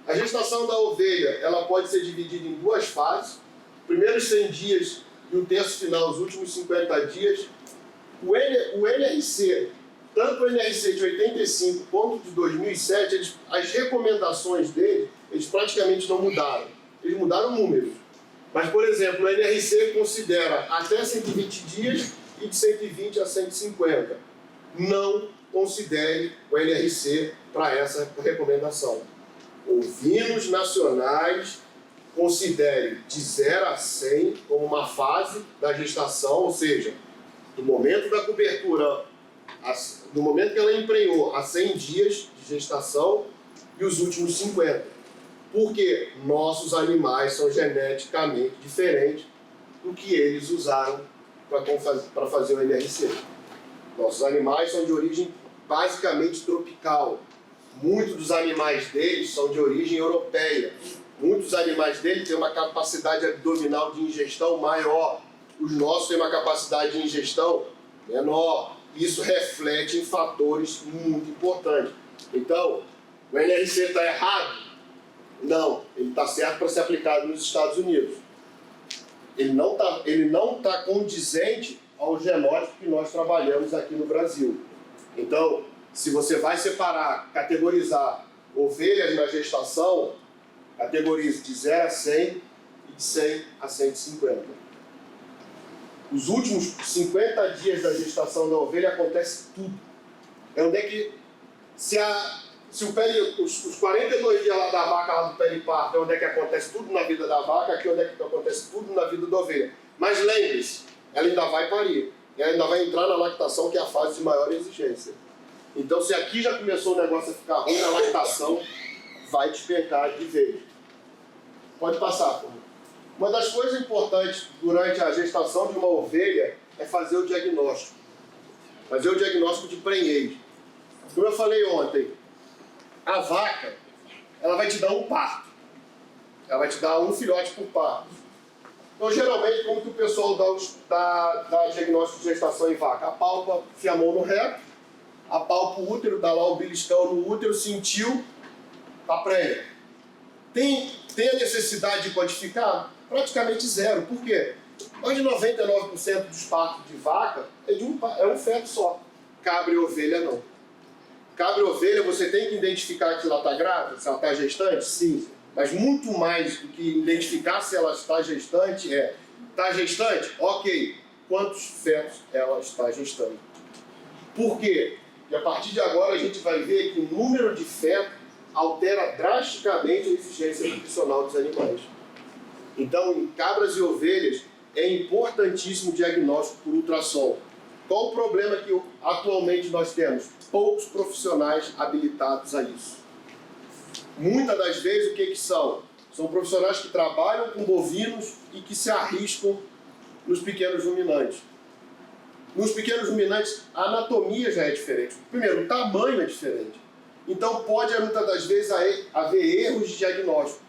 A gestação da ovelha, ela pode ser dividida em 2 fases. Primeiros 100 dias e o terço final, os últimos 50 dias. O NRC, tanto o NRC de 85 quanto de 2007, as recomendações dele, eles praticamente não mudaram. Eles mudaram números. Mas, por exemplo, o NRC considera até 120 dias e de 120 a 150. Não considere o NRC para essa recomendação. Ovinos nacionais, considere de 0 a 100 como uma fase da gestação, ou seja, do momento da cobertura, do momento que ela emprenhou, a 100 dias de gestação e os últimos 50. Porque nossos animais são geneticamente diferentes do que eles usaram para fazer o NRC. Nossos animais são de origem basicamente tropical. Muitos dos animais deles são de origem europeia. Muitos animais deles têm uma capacidade abdominal de ingestão maior. Os nossos têm uma capacidade de ingestão menor. Isso reflete em fatores muito importantes. Então, o NRC está errado? Não, ele está certo para ser aplicado nos Estados Unidos. Ele não tá condizente ao genótipo que nós trabalhamos aqui no Brasil. Então, se você vai separar, categorizar ovelhas na gestação, categorize de 0 a 100 e de 100 a 150. Os últimos 50 dias da gestação da ovelha acontece tudo. É onde é que, os 42 dias lá da vaca, lá do periparto, é onde é que acontece tudo na vida da vaca, aqui é onde é que acontece tudo na vida da ovelha. Mas lembre-se, ela ainda vai parir. Ela ainda vai entrar na lactação, que é a fase de maior exigência. Então, se aqui já começou o negócio a ficar ruim, na lactação vai despencar de vez. Pode passar, por favor. Uma das coisas importantes durante a gestação de uma ovelha é fazer o diagnóstico. Fazer o diagnóstico de prenhez. Como eu falei ontem, a vaca, ela vai te dar um parto. Ela vai te dar um filhote por parto. Então, geralmente, como que o pessoal dá diagnóstico de gestação em vaca? Apalpa, enfia a mão no reto, apalpa o útero, dá lá o beliscão no útero, sentiu, tá prenha. Tem a necessidade de quantificar? Praticamente zero. Por quê? Mais de 99% dos partos de vaca é um feto só. Cabra e ovelha não. Cabra e ovelha, você tem que identificar que ela está grávida, se ela está gestante? Sim. Mas muito mais do que identificar se ela está gestante está gestante? Ok. Quantos fetos ela está gestando? Por quê? E a partir de agora a gente vai ver que o número de fetos altera drasticamente a eficiência nutricional dos animais. Então, em cabras e ovelhas, é importantíssimo o diagnóstico por ultrassom. Qual o problema que atualmente nós temos? Poucos profissionais habilitados a isso. Muitas das vezes, o que são? São profissionais que trabalham com bovinos e que se arriscam nos pequenos ruminantes. Nos pequenos ruminantes, a anatomia já é diferente. Primeiro, o tamanho é diferente. Então, pode, muitas das vezes, haver erros de diagnóstico.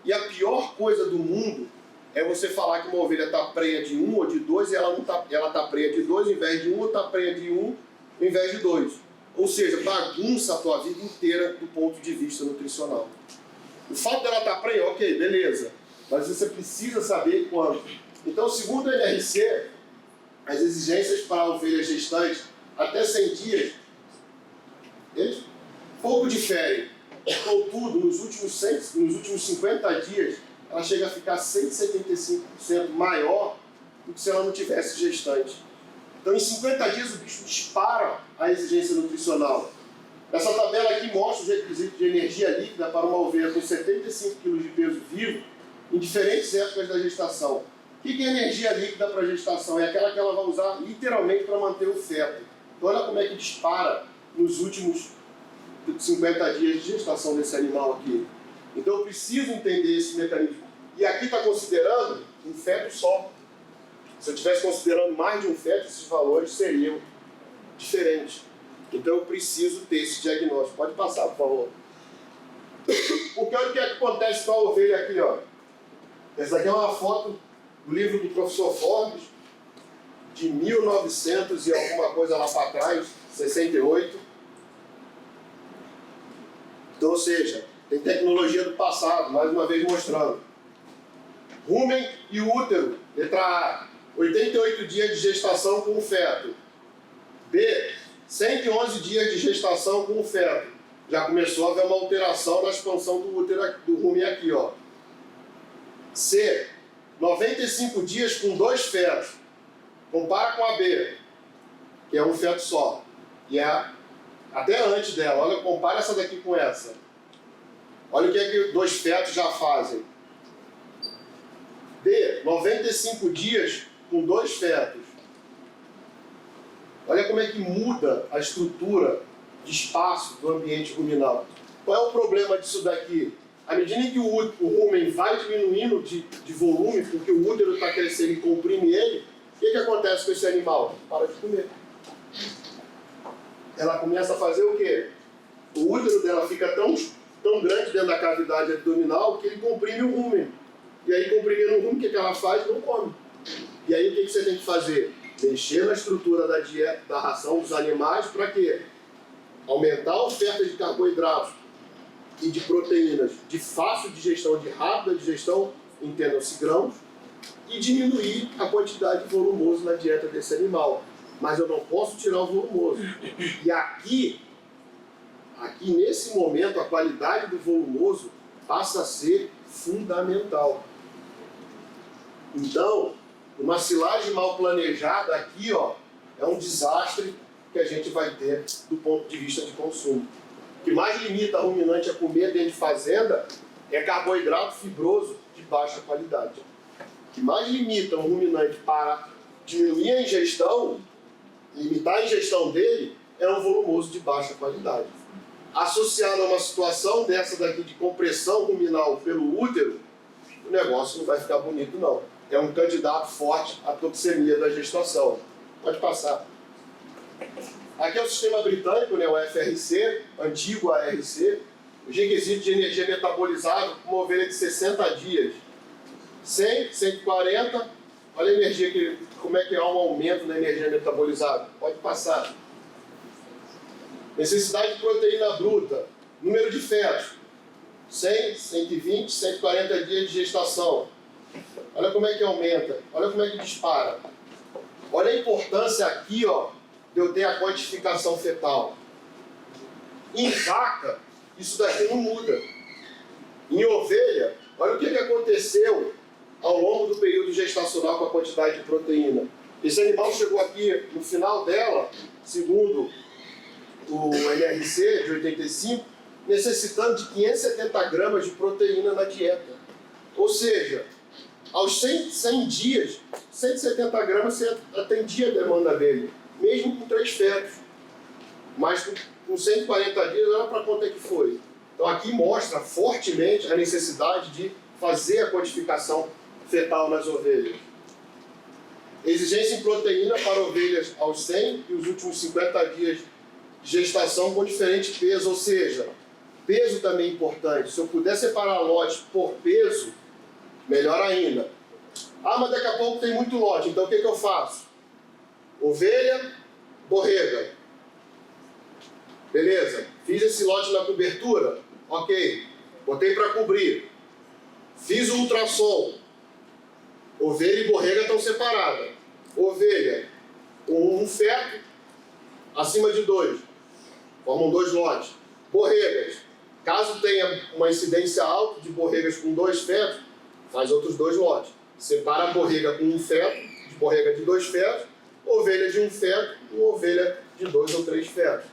E a pior coisa do mundo é você falar que uma ovelha está prenha de 1 ou de 2 e ela está prenha de 2 ao invés de 1 ou está prenha de 1 ao invés de 2. Ou seja, bagunça a tua vida inteira do ponto de vista nutricional. O fato dela estar prenha, ok, beleza. Mas você precisa saber quanto. Então, segundo o NRC, as exigências para ovelhas gestantes até 100 dias, eles pouco diferem. Contudo, nos últimos 50 dias, ela chega a ficar 175% maior do que se ela não tivesse gestante. Então, em 50 dias, o bicho dispara a exigência nutricional. Essa tabela aqui mostra os requisitos de energia líquida para uma ovelha com 75 kg de peso vivo em diferentes épocas da gestação. O que é energia líquida para gestação? É aquela que ela vai usar literalmente para manter o feto. Então, olha como é que dispara nos últimos 50 dias de gestação desse animal aqui. Então eu preciso entender esse mecanismo. E aqui está considerando um feto só. Se eu estivesse considerando mais de um feto, esses valores seriam diferentes. Então eu preciso ter esse diagnóstico. Pode passar, por favor. Porque olha o que acontece com a ovelha aqui, ó. Essa aqui é uma foto do livro do professor Forbes, de 1900 e alguma coisa lá para trás, 68. Então, ou seja, tem tecnologia do passado, mais uma vez mostrando. Rumen e útero, letra A, 88 dias de gestação com o feto. B, 111 dias de gestação com o feto. Já começou a haver uma alteração na expansão do útero do rumen aqui, ó. C, 95 dias com 2 fetos. Compara com a B, que é um feto só. E é até antes dela. Olha, compara essa daqui com essa. Olha o que é que 2 fetos já fazem. D, 95 dias com 2 fetos. Olha como é que muda a estrutura de espaço do ambiente ruminal. Qual é o problema disso daqui? À medida em que o rumen vai diminuindo de volume, porque o útero está crescendo e comprime ele, o que acontece com esse animal? Para de comer. Ela começa a fazer o quê? O útero dela fica tão grande dentro da cavidade abdominal que ele comprime o rumen. E aí, comprimindo o rumen, o que ela faz? Não come. E aí, o que você tem que fazer? Mexer na estrutura da dieta, da ração dos animais, para quê? Aumentar a oferta de carboidratos e de proteínas de fácil digestão, de rápida digestão, entendam-se grãos, e diminuir a quantidade de volumoso na dieta desse animal. Mas eu não posso tirar o volumoso. E aqui nesse momento, a qualidade do volumoso passa a ser fundamental. Então, uma silagem mal planejada aqui, ó, é um desastre que a gente vai ter do ponto de vista de consumo. O que mais limita a ruminante a comer dentro de fazenda é carboidrato fibroso de baixa qualidade. O que mais limita um ruminante para diminuir a ingestão, limitar a ingestão dele, é um volumoso de baixa qualidade. Associado a uma situação dessa daqui de compressão ruminal pelo útero, o negócio não vai ficar bonito, não. É um candidato forte à toxemia da gestação. Pode passar. Aqui é o sistema britânico, né, o FRC, antigo ARC, os requisitos de energia metabolizada com uma ovelha de 60 dias. 100, 140, olha a energia, como é que há um aumento na energia metabolizada. Pode passar. Necessidade de proteína bruta, número de fetos, 100, 120, 140 dias de gestação. Olha como é que aumenta, olha como é que dispara. Olha a importância aqui, ó, de eu ter a quantificação fetal. Em vaca, isso daqui não muda. Em ovelha, olha o que aconteceu ao longo do período gestacional com a quantidade de proteína. Esse animal chegou aqui no final dela, segundo o NRC de 85, necessitando de 570 gramas de proteína na dieta. Ou seja, aos 100 dias, 170 gramas você atendia a demanda dele, mesmo com 3 fetos. Mas com 140 dias, olha para quanto é que foi. Então aqui mostra fortemente a necessidade de fazer a quantificação fetal nas ovelhas. Exigência em proteína para ovelhas aos 100 e os últimos 50 dias de gestação com diferente peso, ou seja, peso também é importante. Se eu puder separar lotes por peso, melhor ainda. Ah, mas daqui a pouco tem muito lote, então o que eu faço? Ovelha, borrega. Beleza, fiz esse lote na cobertura, ok, botei para cobrir. Fiz o ultrassom, ovelha e borrega estão separadas. Ovelha com um feto acima de 2, formam 2 lotes. Borregas, caso tenha uma incidência alta de borregas com 2 fetos, faz outros 2 lotes. Separa a borrega com um feto, de borrega de 2 fetos, ovelha de um feto e ovelha de 2 ou 3 fetos.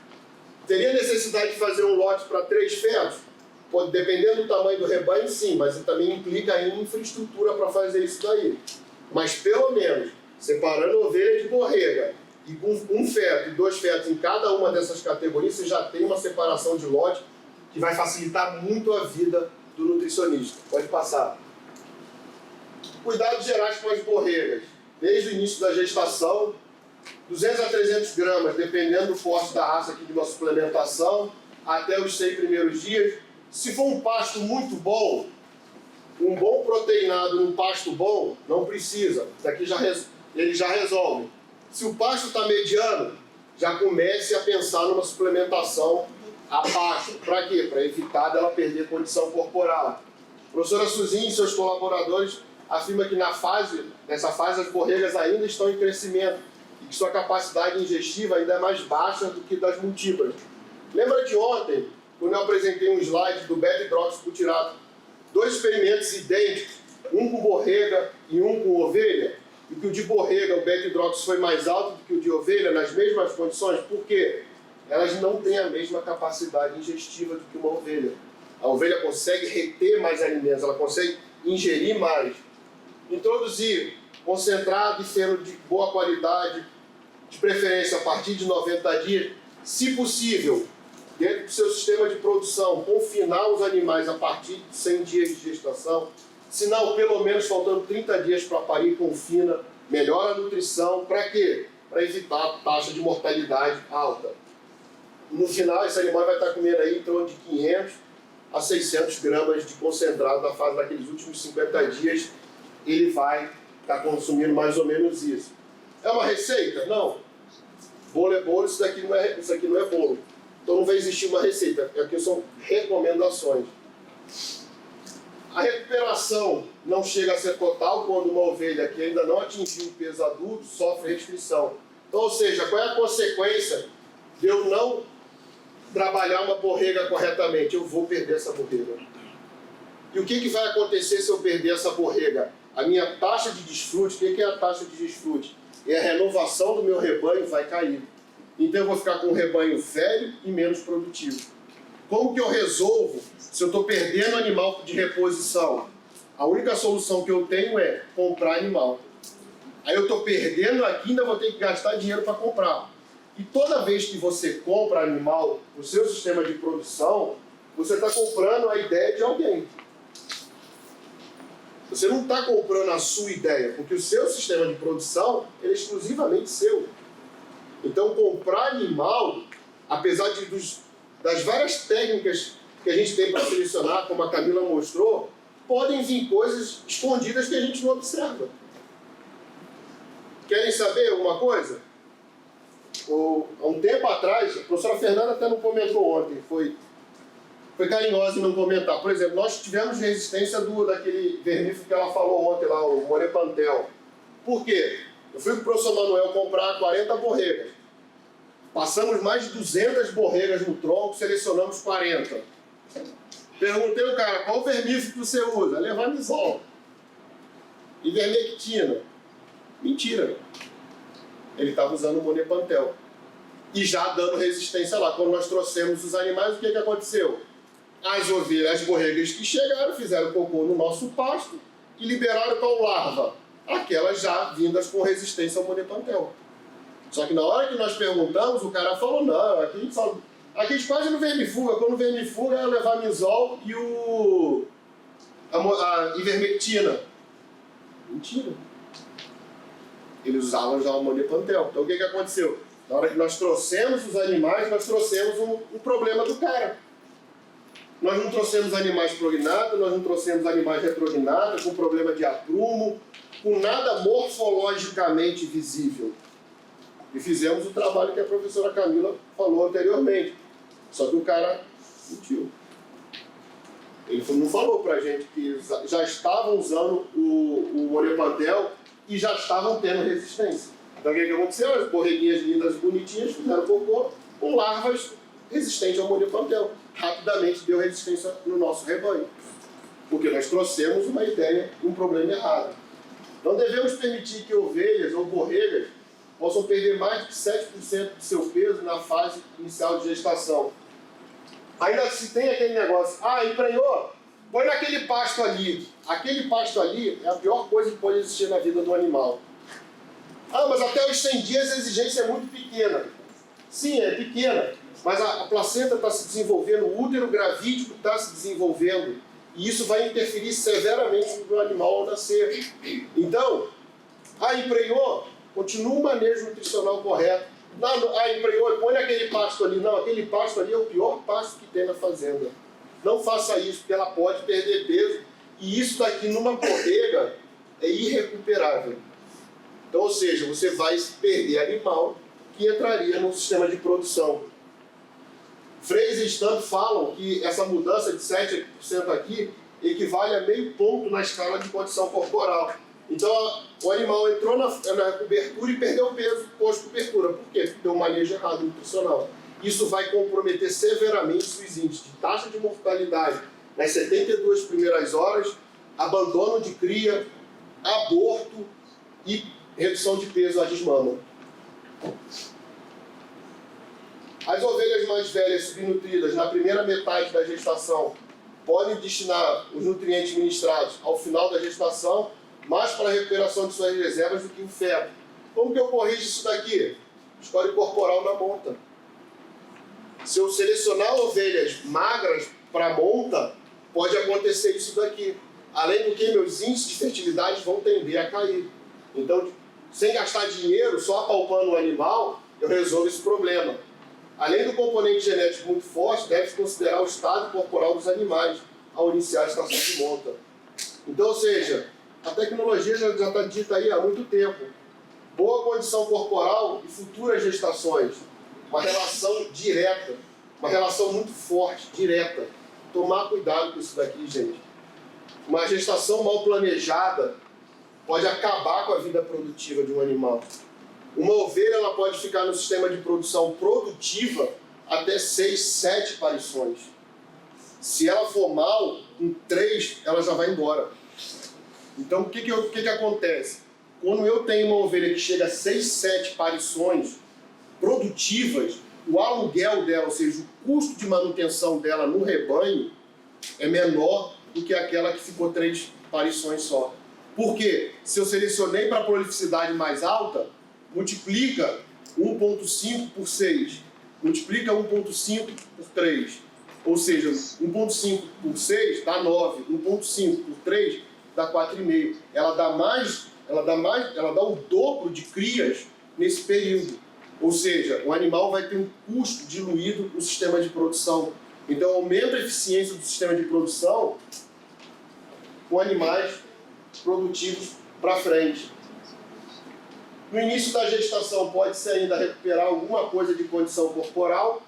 Teria necessidade de fazer um lote para 3 fetos? Pode, dependendo do tamanho do rebanho, sim, mas também implica em infraestrutura para fazer isso daí. Mas pelo menos, separando ovelha de borrega e com um feto e 2 fetos em cada uma dessas categorias, você já tem uma separação de lote que vai facilitar muito a vida do nutricionista. Pode passar. Cuidados gerais com as borregas. Desde o início da gestação, 200 a 300 gramas, dependendo do porte da raça aqui de uma suplementação, até os 100 primeiros dias. Se for um pasto muito bom, um bom proteinado num pasto bom, não precisa. Isso aqui ele já resolve. Se o pasto está mediano, já comece a pensar numa suplementação a pasto. Para quê? Para evitar dela perder condição corporal. A professora Suzinha e seus colaboradores afirma que nessa fase as borregas ainda estão em crescimento e que sua capacidade digestiva ainda é mais baixa do que das múltiplas. Lembra de ontem, quando eu apresentei um slide do beta-hidroxibutirato? 2 experimentos idênticos, um com borrega e um com ovelha, e que o de borrega, o beta-hidroxi, foi mais alto do que o de ovelha nas mesmas condições. Por quê? Elas não têm a mesma capacidade digestiva do que uma ovelha. A ovelha consegue reter mais alimentos, ela consegue ingerir mais. Introduzir concentrado e feno de boa qualidade, de preferência a partir de 90 dias, se possível, dentro do seu sistema de produção, confinar os animais a partir de 100 dias de gestação, se não, pelo menos faltando 30 dias para parir, confina, melhora a nutrição, para quê? Para evitar a taxa de mortalidade alta. No final, esse animal vai estar comendo aí em torno de 500 a 600 gramas de concentrado na fase daqueles últimos 50 dias, ele vai estar consumindo mais ou menos isso. É uma receita? Não. Bolo é bolo, isso aqui não é bolo. Então não vai existir uma receita, aqui são recomendações. A recuperação não chega a ser total quando uma ovelha que ainda não atingiu o peso adulto sofre restrição. Então, ou seja, qual é a consequência de eu não trabalhar uma borrega corretamente? Eu vou perder essa borrega. E o que vai acontecer se eu perder essa borrega? A minha taxa de desfrute, o que é a taxa de desfrute? É a renovação do meu rebanho vai cair. Então eu vou ficar com um rebanho velho e menos produtivo. Como que eu resolvo se eu estou perdendo animal de reposição? A única solução que eu tenho é comprar animal. Aí eu estou perdendo aqui, ainda vou ter que gastar dinheiro para comprar. E toda vez que você compra animal no seu sistema de produção, você está comprando a ideia de alguém. Você não está comprando a sua ideia, porque o seu sistema de produção ele é exclusivamente seu. Então, comprar animal, apesar das várias técnicas que a gente tem para selecionar, como a Camila mostrou, podem vir coisas escondidas que a gente não observa. Querem saber alguma coisa? Há um tempo atrás, a professora Fernanda até não comentou ontem, foi carinhosa em não comentar. Por exemplo, nós tivemos resistência daquele vermífugo que ela falou ontem lá, o Monepantel. Por quê? Eu fui com o professor Manuel comprar 40 borregas. Passamos mais de 200 borregas no tronco, selecionamos 40. Perguntei ao cara, qual vermífugo que você usa? Levamisol. E vermectina. Mentira. Ele estava usando o Monepantel. E já dando resistência lá. Quando nós trouxemos os animais, o que aconteceu? As ovelhas, as borregas que chegaram, fizeram cocô no nosso pasto e liberaram qual larva? Aquelas já vindas com resistência ao Monipantel. Só que na hora que nós perguntamos, o cara falou, não, aqui a gente quase não vermifuga. Quando vermifuga é levar misol e a ivermectina. Mentira. Eles usavam já o Monipantel. Então o que aconteceu? Na hora que nós trouxemos os animais, nós trouxemos um problema do cara. Nós não trouxemos animais prognados, nós não trouxemos animais retrognados, com problema de aprumo, com nada morfologicamente visível. E fizemos o trabalho que a professora Camila falou anteriormente. Só que o cara mentiu. Ele não falou para a gente que já estavam usando o Monipantel e já estavam tendo resistência. Então o que aconteceu? As borreguinhas lindas e bonitinhas fizeram cocô com larvas resistentes ao Monipantel. Rapidamente deu resistência no nosso rebanho. Porque nós trouxemos uma ideia, um problema errado. Não devemos permitir que ovelhas ou borregas possam perder mais de 7% de seu peso na fase inicial de gestação. Ainda se tem aquele negócio, emprenhou, põe naquele pasto ali. Aquele pasto ali é a pior coisa que pode existir na vida do animal. Mas até os 100 dias a exigência é muito pequena. Sim, é pequena, mas a placenta está se desenvolvendo, o útero gravídico está se desenvolvendo, e isso vai interferir severamente no animal ao nascer. Então, emprenhou, continua o manejo nutricional correto. Emprenhou, põe naquele pasto ali. Não, aquele pasto ali é o pior pasto que tem na fazenda. Não faça isso, porque ela pode perder peso, e isso daqui numa borrega é irrecuperável. Então, ou seja, você vai perder animal que entraria no sistema de produção. Fraser e Stamp falam que essa mudança de 7% aqui equivale a meio ponto na escala de condição corporal. Então, o animal entrou na cobertura e perdeu peso pós-cobertura. Por quê? Porque deu um manejo errado nutricional. Isso vai comprometer severamente os índices de taxa de mortalidade nas 72 primeiras horas, abandono de cria, aborto e redução de peso à desmama. As ovelhas mais velhas subnutridas na primeira metade da gestação podem destinar os nutrientes ministrados ao final da gestação mais para a recuperação de suas reservas do que o feto. Como que eu corrijo isso daqui? Score corporal na monta. Se eu selecionar ovelhas magras para monta, pode acontecer isso daqui. Além do que, meus índices de fertilidade vão tender a cair. Então, sem gastar dinheiro, só apalpando o animal, eu resolvo esse problema. Além do componente genético muito forte, deve-se considerar o estado corporal dos animais ao iniciar a estação de monta. Então, ou seja, a tecnologia já está dita aí há muito tempo. Boa condição corporal e futuras gestações. Uma relação direta, uma relação muito forte, direta. Tomar cuidado com isso daqui, gente. Uma gestação mal planejada pode acabar com a vida produtiva de um animal. Uma ovelha ela pode ficar no sistema de produção produtiva até 6, 7 parições. Se ela for mal, em 3, ela já vai embora. Então, o que acontece? Quando eu tenho uma ovelha que chega a 6, 7 parições produtivas, o aluguel dela, ou seja, o custo de manutenção dela no rebanho, é menor do que aquela que ficou 3 parições só. Por quê? Se eu selecionei para a prolificidade mais alta, multiplica 1,5 por 6, multiplica 1,5 por 3, ou seja, 1,5 por 6 dá 9, 1,5 por 3 dá 4,5. Ela dá o dobro de crias nesse período. Ou seja, o animal vai ter um custo diluído no sistema de produção. Então, aumenta a eficiência do sistema de produção com animais produtivos para frente. No início da gestação, pode-se ainda recuperar alguma coisa de condição corporal.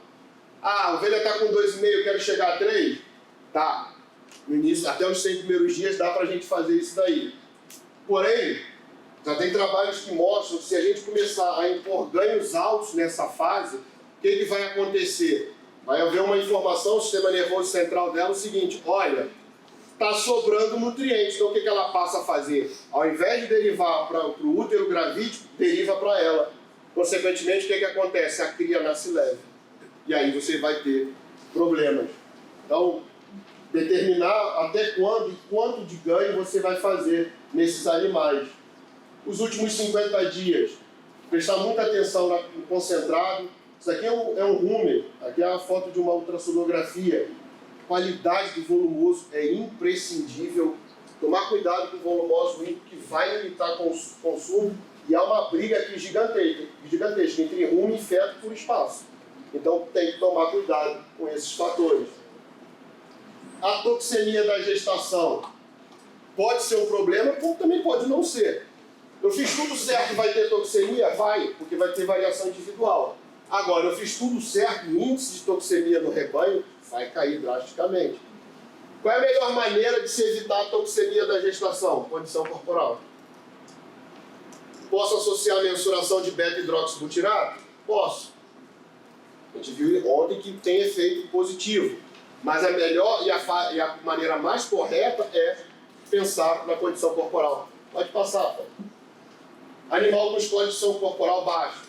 A ovelha está com 2,5, eu quero chegar a 3? Tá. No início, até os 100 primeiros dias, dá para a gente fazer isso daí. Porém, já tem trabalhos que mostram que se a gente começar a impor ganhos altos nessa fase, o que vai acontecer? Vai haver uma informação, o sistema nervoso central dela, o seguinte, olha, está sobrando nutrientes, então o que ela passa a fazer? Ao invés de derivar para o útero gravídico, deriva para ela. Consequentemente, o que acontece? A cria nasce leve. E aí você vai ter problemas. Então, determinar até quando e quanto de ganho você vai fazer nesses animais. Os últimos 50 dias, prestar muita atenção no concentrado. Isso aqui é um rumen, aqui é a foto de uma ultrassonografia. Qualidade do volumoso é imprescindível. Tomar cuidado com o volumoso limpo, que vai limitar o consumo, e há uma briga aqui gigantesca entre rumen e feto por espaço. Então tem que tomar cuidado com esses fatores. A toxemia da gestação pode ser um problema, como também pode não ser. Eu fiz tudo certo, vai ter toxemia? Vai, porque vai ter variação individual. Agora, eu fiz tudo certo, o índice de toxemia no rebanho vai cair drasticamente. Qual é a melhor maneira de se evitar a toxemia da gestação? Condição corporal. Posso associar a mensuração de beta-hidroxibutirato? Posso. A gente viu ontem que tem efeito positivo. Mas a melhor e a maneira mais correta é pensar na condição corporal. Pode passar, pô. Animal com condição corporal baixa.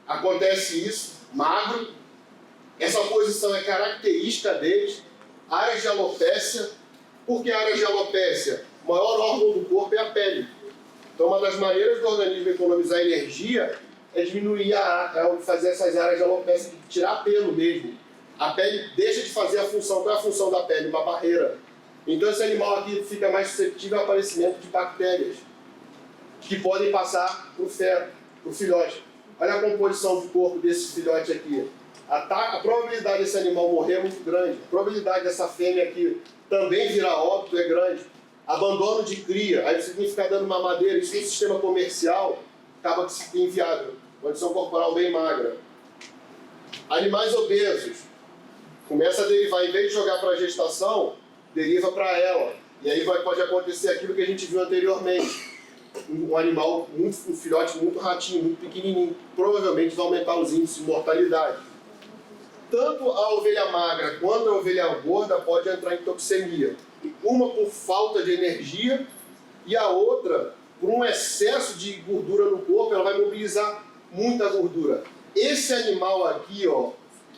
Acontece isso, magro. Essa posição é característica deles. Áreas de alopécia. Por que áreas de alopécia? O maior órgão do corpo é a pele. Então, uma das maneiras do organismo economizar energia é diminuir fazer essas áreas de alopécia, tirar pelo mesmo. A pele deixa de fazer a função. Qual é a função da pele? Uma barreira. Então, esse animal aqui fica mais suscetível ao aparecimento de bactérias que podem passar para o feto, para o filhote. Olha a composição do corpo desse filhote aqui. A probabilidade desse animal morrer é muito grande. A probabilidade dessa fêmea aqui também virar óbito é grande. Abandono de cria, aí você tem que ficar dando mamadeira, isso no sistema comercial acaba inviável. Condição corporal bem magra. Animais obesos. Começa a derivar, em vez de jogar para a gestação, deriva para ela. E aí pode acontecer aquilo que a gente viu anteriormente. Um animal, um filhote muito ratinho, muito pequenininho, provavelmente vai aumentar os índices de mortalidade. Tanto a ovelha magra quanto a ovelha gorda pode entrar em toxemia. Uma por falta de energia e a outra por um excesso de gordura no corpo, ela vai mobilizar muita gordura. Esse animal aqui, ó,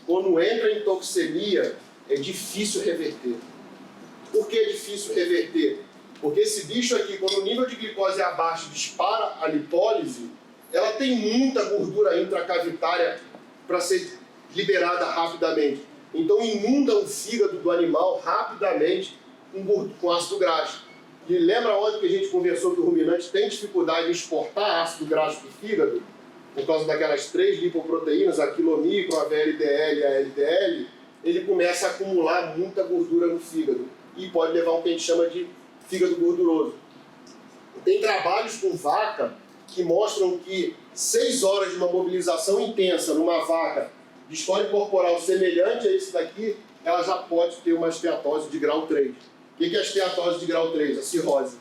quando entra em toxemia, é difícil reverter. Por que é difícil reverter? Porque esse bicho aqui, quando o nível de glicose é abaixo, dispara a lipólise, ela tem muita gordura intracavitária para ser liberada rapidamente. Então inunda o fígado do animal rapidamente com ácido graxo. E lembra ontem que a gente conversou que o ruminante tem dificuldade em exportar ácido graxo para o fígado? Por causa daquelas 3 lipoproteínas, a quilomicro, a VLDL e a LDL, ele começa a acumular muita gordura no fígado. E pode levar ao que a gente chama de fígado gorduroso. Tem trabalhos com vaca que mostram que 6 horas de uma mobilização intensa numa vaca de história corporal semelhante a esse daqui, ela já pode ter uma esteatose de grau 3. O que é a esteatose de grau 3? A cirrose.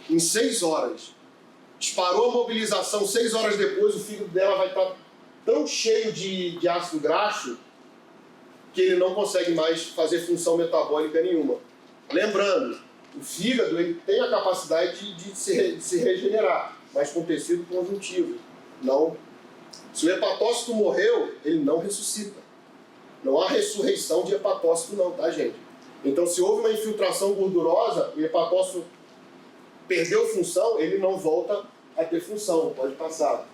Em 6 horas. Disparou a mobilização, 6 horas depois o fígado dela vai estar tão cheio de ácido graxo que ele não consegue mais fazer função metabólica nenhuma. Lembrando, o fígado ele tem a capacidade de se regenerar, mas com tecido conjuntivo. Não. Se o hepatócito morreu, ele não ressuscita. Não há ressurreição de hepatócito não, tá, gente? Então, se houve uma infiltração gordurosa, o hepatócito perdeu função, ele não volta a ter função, pode passar.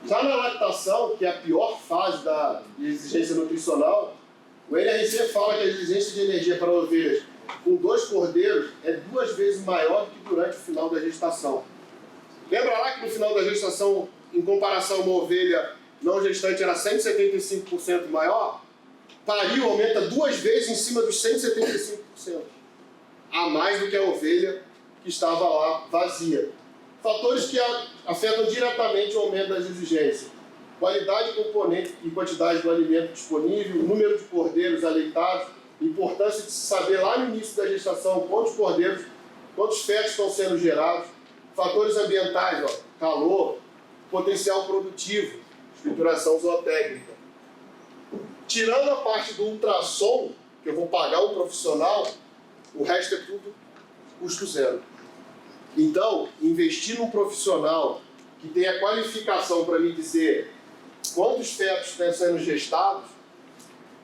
Já na lactação, que é a pior fase da exigência nutricional, o NRC fala que a exigência de energia para ovelhas com 2 cordeiros é 2 vezes maior do que durante o final da gestação. Lembra lá que no final da gestação, em comparação a uma ovelha não gestante, era 175% maior? Pariu aumenta 2 vezes em cima dos 175%. A mais do que a ovelha que estava lá vazia. Fatores que afetam diretamente o aumento das exigências. Qualidade, componente e quantidade do alimento disponível, número de cordeiros aleitados, importância de se saber lá no início da gestação quantos cordeiros, quantos fetos estão sendo gerados, fatores ambientais, ó, calor, potencial produtivo, escrituração zootécnica. Tirando a parte do ultrassom, que eu vou pagar um profissional, o resto é tudo custo zero. Então, investir num profissional que tenha qualificação para me dizer quantos fetos estão sendo gestados,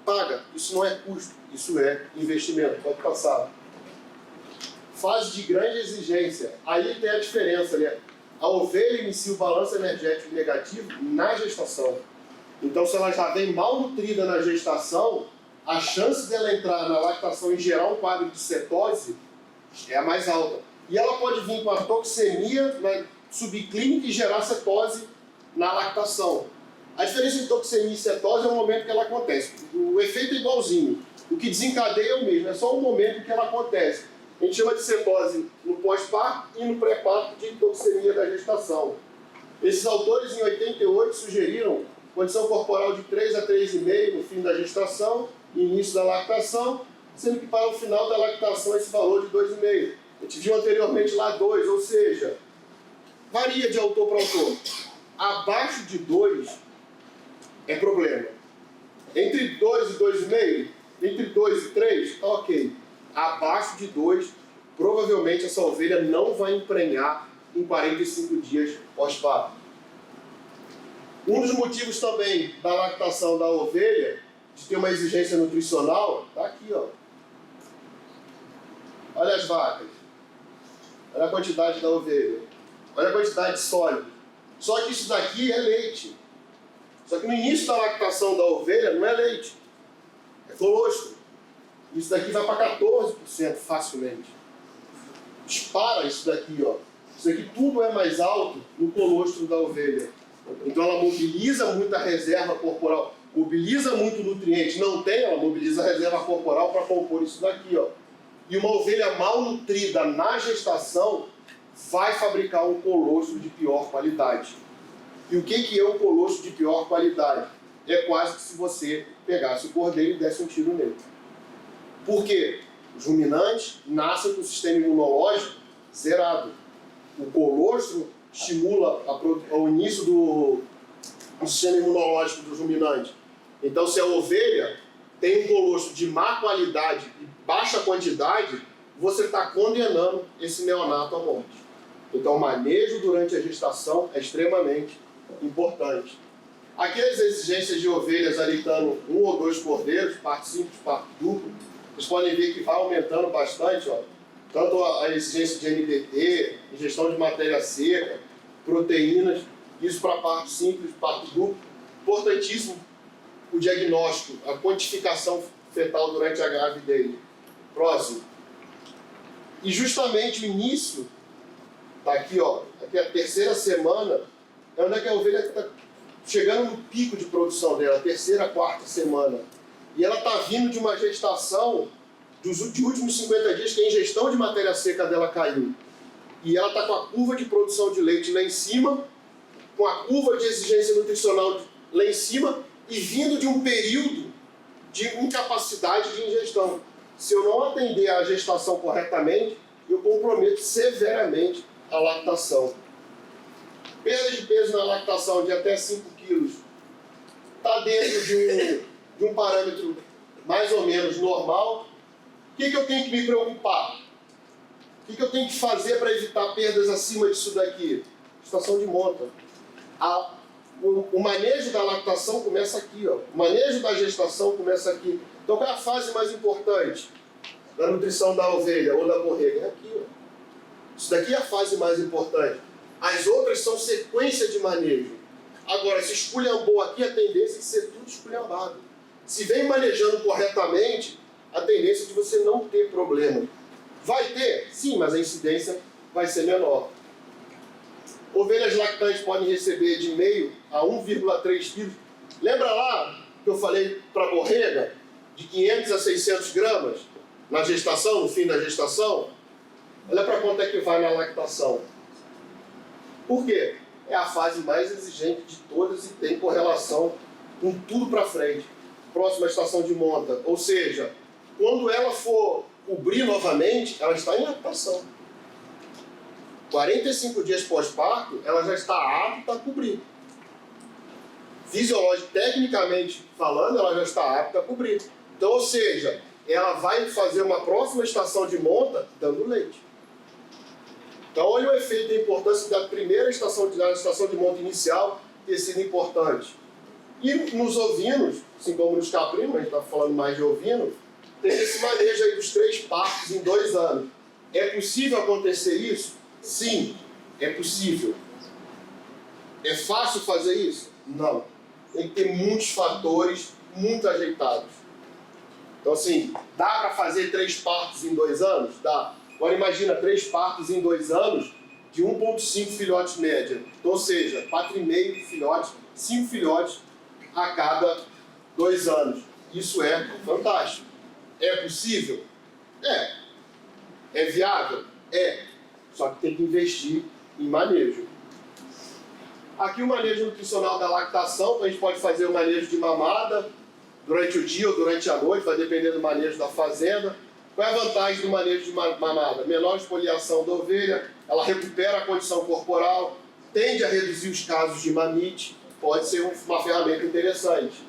paga. Isso não é custo, isso é investimento. Pode passar. Fase de grande exigência. Aí tem a diferença, né? A ovelha inicia o balanço energético negativo na gestação. Então, se ela já vem mal nutrida na gestação, a chance dela entrar na lactação e gerar um quadro de cetose é a mais alta. E ela pode vir com a toxemia subclínica e gerar cetose na lactação. A diferença entre toxemia e cetose é o momento que ela acontece. O efeito é igualzinho. O que desencadeia é o mesmo, é só o momento que ela acontece. A gente chama de cetose no pós-parto e no pré-parto de toxemia da gestação. Esses autores, em 88, sugeriram condição corporal de 3 a 3,5 no fim da gestação e início da lactação, sendo que para o final da lactação esse valor de 2,5. A gente viu anteriormente lá 2, ou seja, varia de autor para autor. Abaixo de 2 é problema. Entre 2 e 2,5, entre 2 e 3, tá ok. Abaixo de 2, provavelmente essa ovelha não vai emprenhar em 45 dias pós-parto. Um dos motivos também da lactação da ovelha, de ter uma exigência nutricional, está aqui, ó. Olha as vacas. Olha a quantidade da ovelha. Olha a quantidade de sólido. Só que isso daqui é leite. Só que no início da lactação da ovelha não é leite. É colostro. Isso daqui vai para 14% facilmente. Dispara isso daqui, ó. Isso aqui tudo é mais alto no colostro da ovelha. Então ela mobiliza muita reserva corporal, mobiliza muito nutriente. Não tem, ela mobiliza a reserva corporal para compor isso daqui, ó. E uma ovelha mal nutrida na gestação vai fabricar um colostro de pior qualidade. E o que é um colostro de pior qualidade? É quase que se você pegasse o cordeiro e desse um tiro nele. Por quê? Os ruminantes nascem com o sistema imunológico zerado. O colostro estimula o início do sistema imunológico dos ruminantes. Então, se a ovelha tem um colostro de má qualidade e baixa quantidade, você está condenando esse neonato à morte. Então, o manejo durante a gestação é extremamente importante. Aqui as exigências de ovelhas alitando 1 ou 2 cordeiros, parte simples, parte duplo, vocês podem ver que vai aumentando bastante, ó. Tanto a exigência de NDT, ingestão de matéria seca, proteínas, isso para parte simples, parte dupla. Importantíssimo o diagnóstico, a quantificação fetal durante a gravidez. Próximo. E justamente o início, está aqui, ó, aqui é a 3ª semana, é onde é que a ovelha está chegando no pico de produção dela, 3ª, 4ª semana. E ela está vindo de uma gestação de últimos 50 dias que a ingestão de matéria seca dela caiu. E ela está com a curva de produção de leite lá em cima, com a curva de exigência nutricional lá em cima e vindo de um período de incapacidade de ingestão. Se eu não atender a gestação corretamente, eu comprometo severamente a lactação. Perda de peso na lactação de até 5 quilos está dentro de um parâmetro mais ou menos normal. O que eu tenho que me preocupar? O que eu tenho que fazer para evitar perdas acima disso daqui? Estação de monta. O manejo da lactação começa aqui, ó. O manejo da gestação começa aqui. Então, qual é a fase mais importante da nutrição da ovelha ou da borrega? É aqui, ó. Isso daqui é a fase mais importante. As outras são sequência de manejo. Agora, se esculhambou aqui, a tendência é de ser tudo esculhambado. Se vem manejando corretamente, a tendência é de você não ter problema. Vai ter? Sim, mas a incidência vai ser menor. Ovelhas lactantes podem receber de meio a 1,3 kg. Lembra lá que eu falei para a borrega? De 500 a 600 gramas na gestação, no fim da gestação? Olha para quanto é que vai na lactação. Por quê? É a fase mais exigente de todas e tem correlação com tudo para frente. Próxima estação de monta. Ou seja, quando ela for cobrir novamente, ela está em lactação. 45 dias pós-parto, ela já está apta a cobrir. Fisiológico, tecnicamente falando, ela já está apta a cobrir. Então, ou seja, ela vai fazer uma próxima estação de monta dando leite. Então, olha o efeito da importância da primeira estação de monta inicial ter sido importante. E nos ovinos, assim como nos caprinos, a gente está falando mais de ovino, tem esse manejo aí dos 3 partos em 2 anos. É possível acontecer isso? Sim, é possível. É fácil fazer isso? Não. Tem que ter muitos fatores muito ajeitados. Então, assim, dá para fazer 3 partos em 2 anos? Dá. Agora, imagina 3 partos em 2 anos de 1,5 filhotes média. Então, ou seja, 4,5 filhotes, 5 filhotes a cada 2 anos. Isso é fantástico. É possível? É. É viável? É. Só que tem que investir em manejo. Aqui o manejo nutricional da lactação, a gente pode fazer o manejo de mamada durante o dia ou durante a noite, vai depender do manejo da fazenda. Qual é a vantagem do manejo de mamada? Menor esfoliação da ovelha, ela recupera a condição corporal, tende a reduzir os casos de mamite, pode ser uma ferramenta interessante.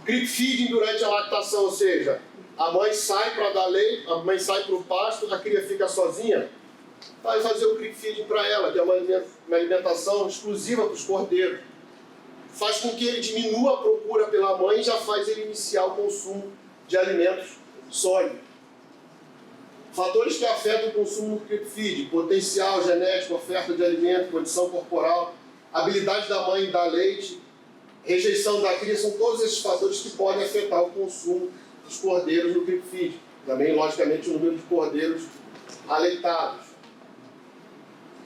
Creep feeding durante a lactação, ou seja, a mãe sai para dar leite, a mãe sai para o pasto, a cria fica sozinha, vai fazer o creep feeding para ela, que é uma alimentação exclusiva para os cordeiros. Faz com que ele diminua a procura pela mãe e já faz ele iniciar o consumo de alimentos sólidos. Fatores que afetam o consumo no creep feed: potencial genético, oferta de alimento, condição corporal, habilidade da mãe em dar leite, rejeição da cria, são todos esses fatores que podem afetar o consumo dos cordeiros no creep feed. Também, logicamente, o número de cordeiros aleitados.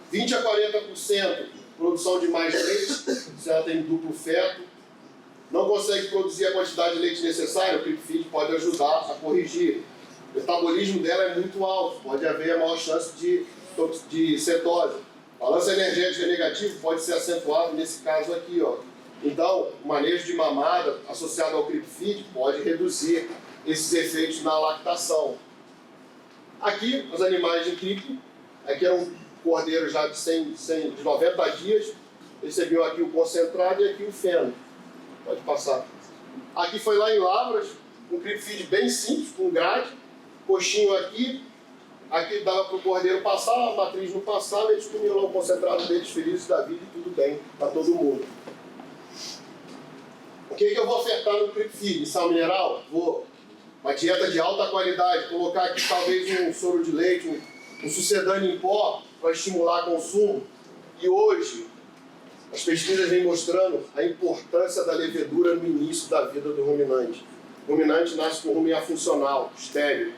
20 a 40% produção de mais leite, se ela tem duplo feto. Não consegue produzir a quantidade de leite necessária, o creep feed pode ajudar a corrigir. O metabolismo dela é muito alto, pode haver a maior chance de cetose. O balanço energético negativo pode ser acentuado nesse caso aqui, ó. Então, o manejo de mamada associado ao creep feed pode reduzir esses efeitos na lactação. Aqui, os animais de creep, aqui é um cordeiro já de 90 dias, recebiam aqui o concentrado e aqui o feno. Pode passar. Aqui foi lá em Lavras, um creep feed bem simples, com grade, coxinho aqui dava para o cordeiro passar, a matriz não passava, eles comiam lá o concentrado deles, felizes da vida e tudo bem para todo mundo. O que eu vou ofertar no creep feed? Sal mineral? Vou. Uma dieta de alta qualidade, colocar aqui talvez um soro de leite, um sucedâneo em pó para estimular o consumo. E hoje, as pesquisas vêm mostrando a importância da levedura no início da vida do ruminante. O ruminante nasce com rumen afuncional, estéril.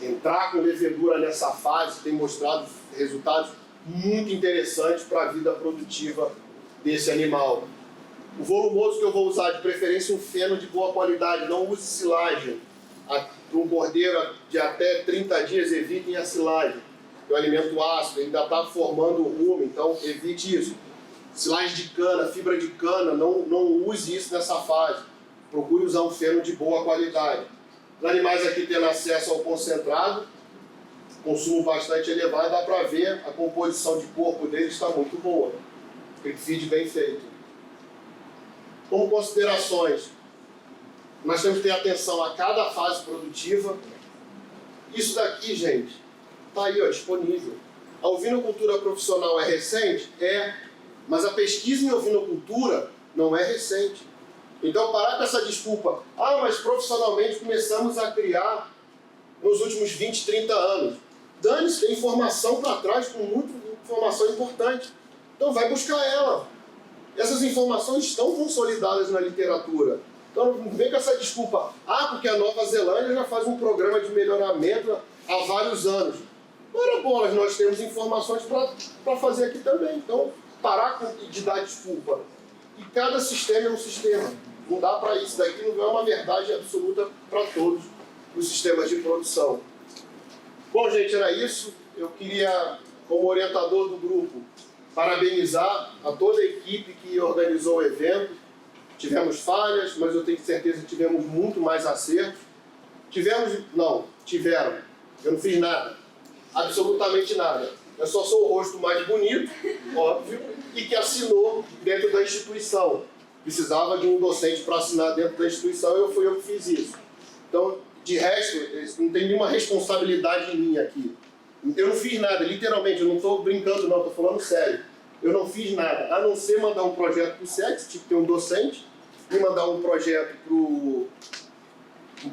Entrar com levedura nessa fase tem mostrado resultados muito interessantes para a vida produtiva desse animal. O volumoso que eu vou usar, de preferência um feno de boa qualidade, não use silagem. Para um cordeiro de até 30 dias, evitem a silagem. É um alimento ácido, ainda está formando o rumen, então evite isso. Silagem de cana, fibra de cana, não use isso nessa fase. Procure usar um feno de boa qualidade. Os animais aqui tendo acesso ao concentrado, consumo bastante elevado, dá para ver a composição de corpo deles está muito boa. Creep feed bem feito. Como considerações, nós temos que ter atenção a cada fase produtiva. Isso daqui, gente, está aí, ó, disponível. A ovinocultura profissional é recente? É, mas a pesquisa em ovinocultura não é recente. Então, parar com essa desculpa, mas profissionalmente começamos a criar nos últimos 20, 30 anos. Dane-se, tem informação para trás, com muita informação importante. Então, vai buscar ela. Essas informações estão consolidadas na literatura. Então, não vem com essa desculpa, porque a Nova Zelândia já faz um programa de melhoramento há vários anos. Ora bolas, nós temos informações para fazer aqui também. Então, parar de dar desculpa. E cada sistema é um sistema. Não dá para isso. Daqui não é uma verdade absoluta para todos os sistemas de produção. Bom, gente, era isso. Eu queria, como orientador do grupo, parabenizar a toda a equipe que organizou o evento. Tivemos falhas, mas eu tenho certeza que tivemos muito mais acertos. Tiveram. Eu não fiz nada. Absolutamente nada. Eu só sou o rosto mais bonito, óbvio, e que assinou dentro da instituição. Precisava de um docente para assinar dentro da instituição e fui eu que fiz isso. Então, de resto, não tem nenhuma responsabilidade em mim aqui. Eu não fiz nada, literalmente, eu não estou brincando não, estou falando sério. Eu não fiz nada, a não ser mandar um projeto para o SEX, tinha que ter um docente, me mandar um projeto para o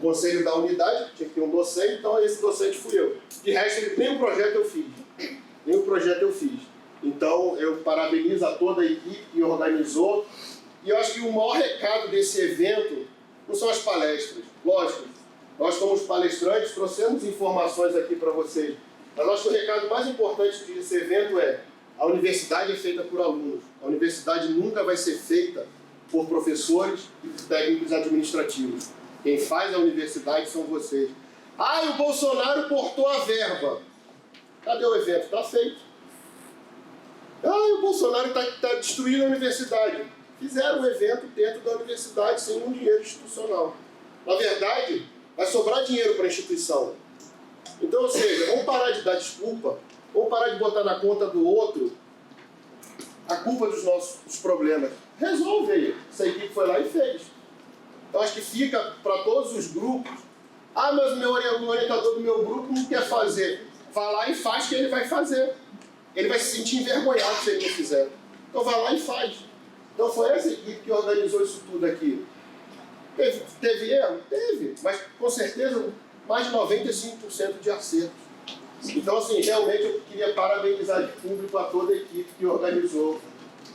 conselho da unidade, tinha que ter um docente, então esse docente fui eu. De resto, nem um projeto eu fiz. Nem um projeto eu fiz. Então, eu parabenizo a toda a equipe que organizou. E eu acho que o maior recado desse evento não são as palestras. Lógico, nós como palestrantes trouxemos informações aqui para vocês. Mas acho que o recado mais importante desse evento é: a universidade é feita por alunos. A universidade nunca vai ser feita por professores e por técnicos administrativos. Quem faz a universidade são vocês. Ah, e o Bolsonaro cortou a verba. Cadê o evento? Está feito. Ah, e o Bolsonaro está destruindo a universidade. Fizeram um evento dentro da universidade sem um dinheiro institucional. Na verdade, vai sobrar dinheiro para a instituição. Então, ou seja, vamos parar de dar desculpa, vamos parar de botar na conta do outro a culpa dos nossos problemas. Resolve aí. Essa equipe foi lá e fez. Então, acho que fica para todos os grupos. Ah, mas o orientador do meu grupo não quer fazer. Vai lá e faz que ele vai fazer. Ele vai se sentir envergonhado se ele não fizer. Então, vai lá e faz. Então, foi essa equipe que organizou isso tudo aqui. Teve erro? Teve. Mas, com certeza, mais de 95% de acertos. Então, assim, realmente eu queria parabenizar de público a toda a equipe que organizou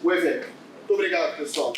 o evento. Muito obrigado, pessoal.